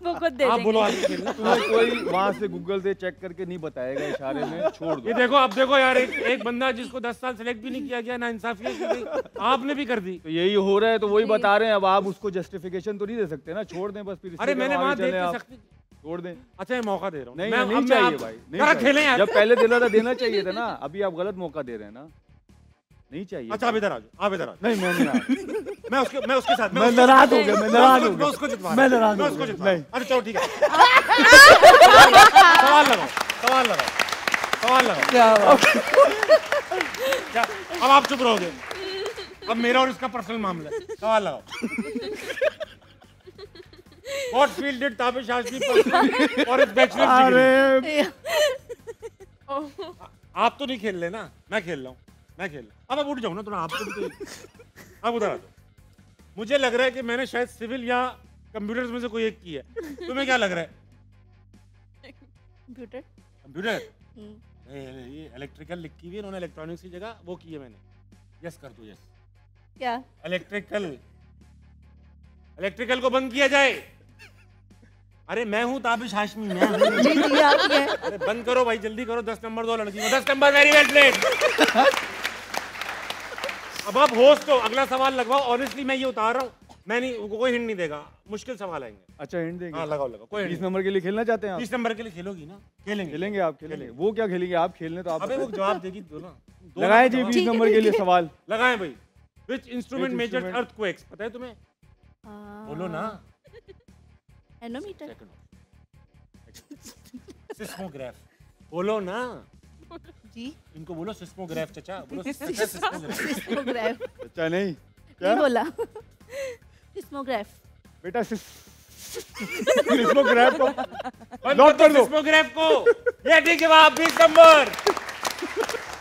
Speaker 2: वो खुद दे
Speaker 1: आप बोलो,
Speaker 2: देंगे।
Speaker 1: आगे खेलना।
Speaker 4: तुम्हें कोई वहां से गूगल से चेक करके नहीं बताएगा, इशारे में छोड़ दो।
Speaker 1: ये देखो, अब देखो यार, एक बंदा जिसको 10 साल सेलेक्ट भी नहीं किया गया, ना इंसाफी है कि भाई आपने भी कर दी।
Speaker 4: तो यही हो रहा है, तो वही बता रहे हैं। अब आप उसको जस्टिफिकेशन तो नहीं दे सकते ना, छोड़ दें बस। फिर
Speaker 1: अरे मैंने वहां देख के
Speaker 4: आप
Speaker 1: सख्ती।
Speaker 4: छोड़ दें।
Speaker 1: अच्छा, मैं मौका दे रहा हूँ।
Speaker 4: नहीं
Speaker 1: मैं-
Speaker 4: नहीं
Speaker 1: अब मैं
Speaker 4: चाहिए
Speaker 1: आप-
Speaker 4: भाई, नहीं
Speaker 1: जरा
Speaker 4: चाहिए।
Speaker 1: खेलें यार।
Speaker 4: जब पहले देना था, देना चाहिए था ना, अभी आप गलत मौका दे रहे हैं ना, नहीं चाहिए।
Speaker 1: अच्छा, आप इधर आ जाओ, आप इधर आ जाओ।
Speaker 4: नहीं, मैं नहीं आ रहा।
Speaker 1: मैं उसके साथ
Speaker 4: मैं नाराज हो गया, मैं नाराज हो
Speaker 1: मैं
Speaker 4: गया,
Speaker 1: उसको जितवा
Speaker 4: मैं नाराज
Speaker 1: मैं
Speaker 4: हो
Speaker 1: उसको
Speaker 4: गया।
Speaker 1: जितवा
Speaker 4: नहीं,
Speaker 1: अच्छा, चलो ठीक है। सवाल लगाओ। क्या अब आप चुप रहोगे? अब मेरा और इसका पर्सनल मामला है। सवाल लगाओ। What field did Tabish Hashmi pursue for his bachelor's degree? आप तो नहीं खेल रहे ना, मैं खेल रहा हूँ। अब उठ जाओ ना थोड़ा, आपको भी तो। अब उधर आ जाओ। मुझे लग रहा है कि मैंने शायद सिविल या कंप्यूटर्स में से कोई एक की है। तुम्हें क्या लग रहा है? कंप्यूटर? ये इलेक्ट्रिकल लिखी हुई है, उन्होंने इलेक्ट्रॉनिक्स की जगह वो की है मैंने। यस कर दो, यस।
Speaker 2: क्या?
Speaker 1: इलेक्ट्रिकल को बंद किया जाए। अरे मैं हूँ ताबिश हाशमी, मैं हूँ। अरे बंद करो भाई, जल्दी करो। 10 नंबर दो लड़की को। 10 नंबर, वेरी वेल प्लेड। अब आप होस्ट हो, अगला सवाल लगवाओ। ऑनेस्टली मैं ये उतार रहा हूँ, मैं नहीं, कोई हिंट नहीं देगा, मुश्किल सवाल आएंगे।
Speaker 4: अच्छा, हिंट देंगे?
Speaker 1: हाँ, लगाओ कोई
Speaker 4: 20 नंबर के लिए खेलना चाहते हैं आप?
Speaker 1: 20 नंबर के लिए खेलोगी ना?
Speaker 4: खेलेंगे आप, खेलेंगे। वो क्या खेलेंगे आप? खेलने तो आप
Speaker 1: अबे वो जवाब देगी दो ना।
Speaker 4: लगाए जी 20 नंबर के लिए सवाल।
Speaker 1: लगाएं भाई। Which instrument measures earthquakes? पता है तुम्हें? बोलो ना।
Speaker 2: एनोमीटर।
Speaker 1: सिस्मोग्राफ। बोलो ना
Speaker 2: जी।
Speaker 1: इनको बोलो सिस्मोग्राफ। चचा बोलो सिस्मोग्राफ।
Speaker 4: अच्छा, नहीं
Speaker 2: क्या बोला? सिस्मोग्राफ।
Speaker 4: बेटा सिस्मोग्राफ को
Speaker 1: लॉक कर दो। सिस्मोग्राफ को। ये ठीक जवाब। 20 नंबर।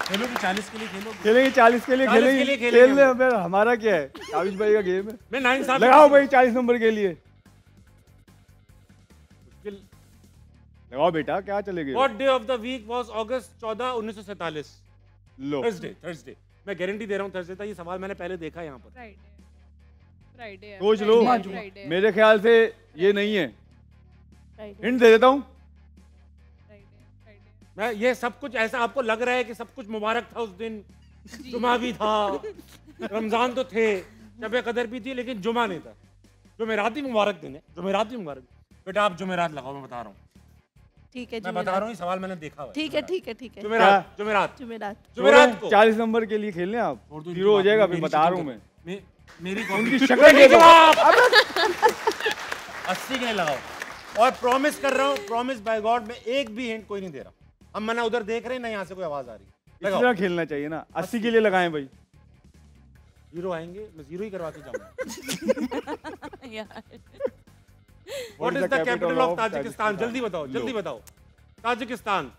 Speaker 1: खेलोगे 40 के लिए?
Speaker 4: खेलेंगे 40 के लिए,
Speaker 1: 40 के लिए
Speaker 4: खेलने में हमारा क्या है? ताबिश भाई का गेम है।
Speaker 1: मैं 9 साल
Speaker 4: लगाओ भाई 40 नंबर के लिए। लगाओ बेटा, क्या चलेगी?
Speaker 1: What day of the week was August 14, 1947?
Speaker 4: Low,
Speaker 1: Thursday. मैं गारंटी दे रहा हूँ थर्सडे था। ये सवाल मैंने पहले देखा यहाँ पर।
Speaker 5: फ्राइडे।
Speaker 4: सोच लो। मेरे ख्याल से ये नहीं है। हिंट दे देता हूँ।
Speaker 1: मैं ये सब कुछ ऐसा आपको लग रहा है कि सब कुछ मुबारक था उस दिन। जुमा भी था, रमजान तो थे, शब कदर भी थी, लेकिन जुमा नहीं था। जुमेरात ही मुबारक दिन है। जुमेरात ही मुबारक। बेटा आप जुमेरात लगाओ, मैं बता रहा हूँ।
Speaker 2: ठीक है,
Speaker 1: मैं बता रहा हूँ, ये सवाल मैंने देखा हुआ है।
Speaker 2: ठीक है।
Speaker 1: जुमेरात को
Speaker 4: 40 नंबर के लिए खेलने आप, जीरो हो जाएगा। फिर बता रहा हूँ मैं।
Speaker 1: मेरी
Speaker 4: उनकी शक्ल देखो।
Speaker 1: 80 के लिए लगाओ। और प्रॉमिस कर रहा हूँ, प्रॉमिस बाय गॉड, मैं एक भी हिंट कोई नहीं दे रहा। हम मना उधर देख रहे हैं ना, यहाँ से कोई आवाज आ रही है।
Speaker 4: इस तरह खेलना चाहिए ना। 80 के लिए लगाएं भाई।
Speaker 1: जीरो आएंगे, मैं जीरो ही करवा के जाऊंगा। What is the capital of Tajikistan? जल्दी बताओ, जल्दी बताओ। ताजिकिस्तान।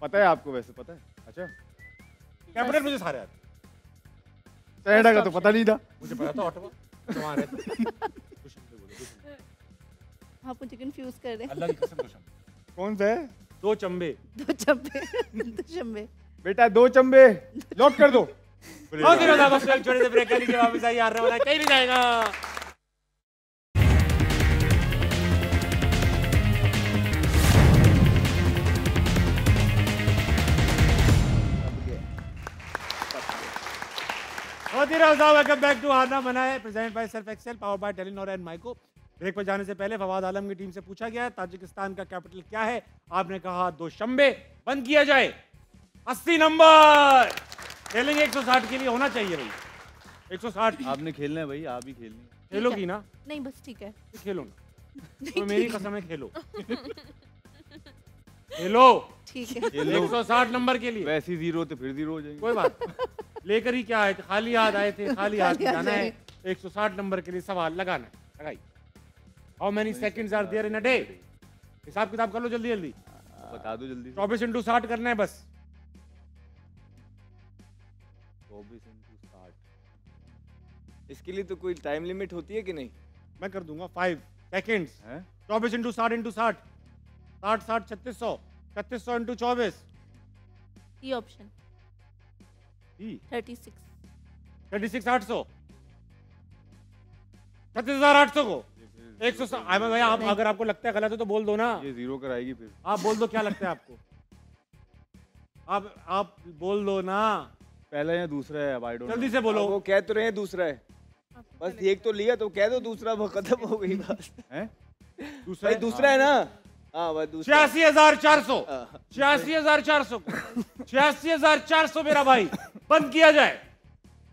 Speaker 4: पता है आपको? वैसे पता है? अच्छा,
Speaker 1: कैपिटल मुझे सारे आते।
Speaker 4: कनाडा का तो पता नहीं था
Speaker 1: मुझे। पता था ऑटवा, वहां रहते।
Speaker 2: आप मुझे कंफ्यूज कर रहे हैं।
Speaker 1: अल्लाह की कसम। दुश्मन
Speaker 4: कौन सा है?
Speaker 2: 2 चंबे।
Speaker 4: बेटा 2 चंबे लॉक कर दो।
Speaker 1: बहुत ही बस एक छोटे से ब्रेक के लिए वापस आइए। हारने वाला कहीं नहीं जाएगा। वेलकम बैक टू हारना मना है, present by Surf Excel, powered by Telenor and Myco. Break पर जाने से पहले फवाद आलम की टीम से पूछा गया ताजिकिस्तान का कैपिटल क्या है। आपने कहा दोशंबे। बंद किया जाए। 80 नंबर। खेलेंगे 160 के लिए, होना चाहिए भाई 160।
Speaker 4: आपने खेलना है भाई, आप ही खेलनी है।
Speaker 1: खेलोगी ना?
Speaker 2: नहीं बस ठीक है,
Speaker 1: खेलो ना, तो मेरी कसम है खेलो। खेलो
Speaker 2: ठीक है।
Speaker 1: 160 नंबर के लिए।
Speaker 4: वैसे ही 0 थे फिर 0 हो जाएंगे।
Speaker 1: कोई बात लेकर ही क्या आए थे, खाली हाथ आए थे, खाली हाथ जाना है। 160 नंबर के लिए सवाल लगाना है, लगाइए। How many seconds are there in a day? हिसाब किताब कर लो जल्दी जल्दी,
Speaker 4: बता दो जल्दी।
Speaker 1: 24 × 60 करना है बस।
Speaker 4: 24 × 60।
Speaker 3: इसके लिए तो कोई टाइम लिमिट होती है कि नहीं?
Speaker 1: मैं कर दूंगा 5 सेकंड्स।
Speaker 4: हैं?
Speaker 1: 24 × 60 × 60 60 60 3600 3600 × 24
Speaker 2: ये ऑप्शन 36
Speaker 1: 36800 36800 को 160। अहमद भाई आप अगर आपको लगता है गलत है तो बोल दो ना।
Speaker 4: ये 0 कराएगी फिर।
Speaker 1: आप बोल दो क्या लगता है आपको। आप बोल दो ना।
Speaker 4: पहला या दूसरा है, अब आई डोंट
Speaker 1: जल्दी से बोलो।
Speaker 3: वो कह तो रहे हैं दूसरा है, बस एक तो लिया तो कह दो दूसरा, वो खत्म हो गई बात।
Speaker 4: हैं?
Speaker 3: भाई दूसरा है ना? हाँ बस दूसरा।
Speaker 1: 86,400 86,400 86,400 मेरा भाई। बंद किया जाए।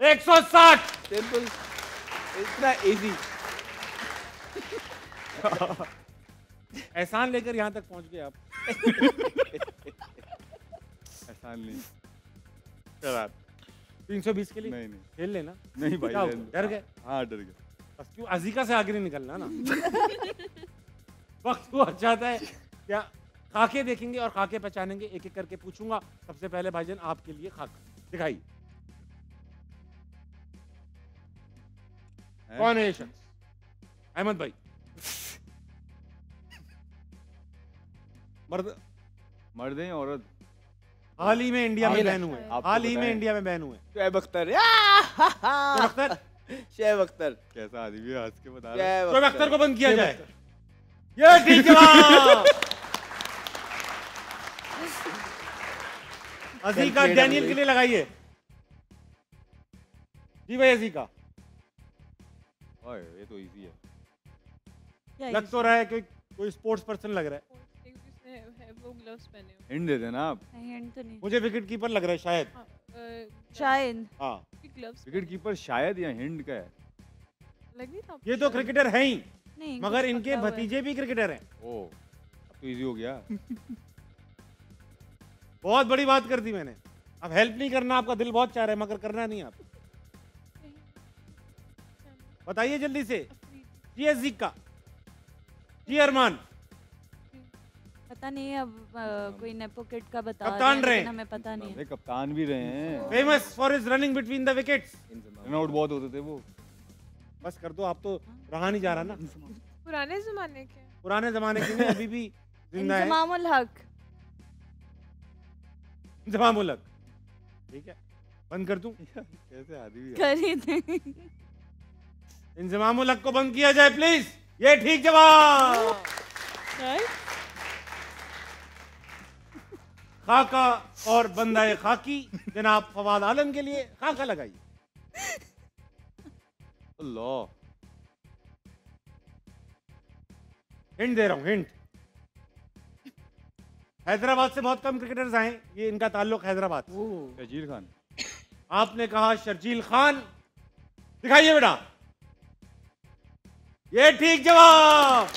Speaker 1: 160।
Speaker 3: सिंपल, इतना इजी।
Speaker 1: एहसान लेकर यहाँ तक पहुँच गए आप।
Speaker 4: एहसान नहीं।
Speaker 1: चल 320 के लिए
Speaker 4: नहीं नहीं
Speaker 1: खेल लेना।
Speaker 4: नहीं भाई,
Speaker 1: क्या हुआ? डर गए?
Speaker 4: हाँ डर गए।
Speaker 1: बस क्यों अजीका से आगे नहीं निकलना ना। वक्त हुआ चाहता है क्या? खाके देखेंगे और खाके पहचानेंगे। एक एक करके पूछूंगा। सबसे पहले भाईजान आपके लिए खाका दिखाइए। कौन है ये शख्स? अहमद भाई।
Speaker 4: मर्द हैं औरत?
Speaker 1: हाल ही में इंडिया में बैन हुए।
Speaker 4: आपको
Speaker 1: हाल ही में
Speaker 4: बताएं।
Speaker 1: इंडिया में बैन हुए।
Speaker 3: शोएब अख्तर।
Speaker 1: शोएब अख्तर।
Speaker 3: शोएब अख्तर
Speaker 4: कैसा आदमी है, हंस के बता रहा है।
Speaker 1: शोएब अख्तर को बंद किया जाए। ये ठीक जवाब। अजीका डैनियल के लिए लगाइए। जी भाई अजीका।
Speaker 4: ओए ये तो इजी है।
Speaker 1: लग तो रहा है कि कोई स्पोर्ट्स पर्सन लग रहा है।
Speaker 5: वो ग्लव्स पहने हो।
Speaker 4: हिंट दे देना आप।
Speaker 2: नहीं एंड तो नहीं,
Speaker 1: मुझे विकेट कीपर लग रहा है शायद।
Speaker 2: शायद
Speaker 1: हाँ
Speaker 5: ग्लव्स
Speaker 4: विकेट कीपर शायद या हिंट का है।
Speaker 5: लग नहीं था।
Speaker 1: ये तो क्रिकेटर है ही,
Speaker 2: नहीं,
Speaker 1: मगर
Speaker 2: कुछ
Speaker 1: इनके
Speaker 2: पका हुआ है।
Speaker 1: भतीजे भी क्रिकेटर हैं।
Speaker 4: ओ अब तो इजी हो गया।
Speaker 1: बहुत बड़ी बात कर दी मैंने। अब हेल्प नहीं करना, आपका दिल बहुत चाह रहा है मगर करना नहीं। आप बताइए जल्दी से। जी अजीका। जी अरमान।
Speaker 2: पता नहीं अब कोई नेपो किड का बता
Speaker 1: कप्तान रहे।
Speaker 2: लेकिन हमें पता नहीं है।
Speaker 4: अरे कप्तान भी रहे हैं।
Speaker 1: Famous for his running between the wickets.
Speaker 4: Run out बहुत होते थे वो।
Speaker 1: बस कर दो, आप तो रहा नहीं जा रहा ना।
Speaker 5: पुराने जमाने के।
Speaker 1: पुराने जमाने के नहीं, अभी भी जिंदा है।
Speaker 2: इंजमामुल हक।
Speaker 1: इंजमामुल हक। ठीक है, बंद कर दूं?
Speaker 4: कैसे आदमी है?
Speaker 2: कर ही दे।
Speaker 1: इंजमामुल हक को बंद किया जाए प्लीज। ये ठीक जवाब। खाका और बंदाए खाकी जनाब फवाद आलम के लिए खाका लगाइए।
Speaker 4: अल्लाह।
Speaker 1: हिंट दे रहा हूं, हिंट। हैदराबाद से बहुत कम क्रिकेटर्स आए, ये इनका ताल्लुक हैदराबाद से।
Speaker 4: शर्जील खान।
Speaker 1: आपने कहा शर्जील खान। दिखाइए बेटा। ये ठीक जवाब।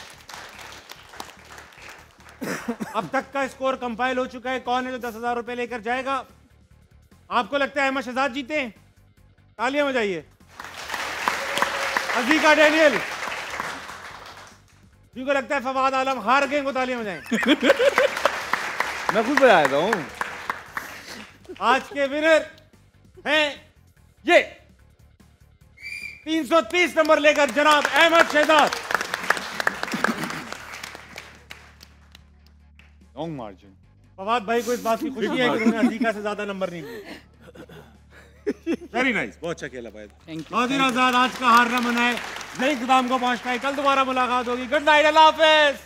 Speaker 1: अब तक का स्कोर कंपाइल हो चुका है। कौन है जो 10,000 रुपए लेकर जाएगा? आपको लगता है अहमद शहजाद जीते? तालियां बजाइए। अजीका डैनियल। जिनको लगता है फवाद आलम हार गए, वो तालियां बजाएं।
Speaker 4: मैं खुद बताया था हूँ।
Speaker 1: आज के विनर हैं ये 330 नंबर लेकर जनाब अहमद शहजाद।
Speaker 4: Long margin.
Speaker 1: फवाद भाई को इस बात की खुशी है कि उन्होंने अजीका से ज्यादा नंबर नहीं लिए। वेरी नाइस, बहुत अच्छा खेला भाई। नाज़रीन आजाद, आज का हारना मनाए। नई इक़दाम को पहुंचता है। कल दोबारा मुलाकात होगी। गुड नाइट, अल्लाह हाफिज।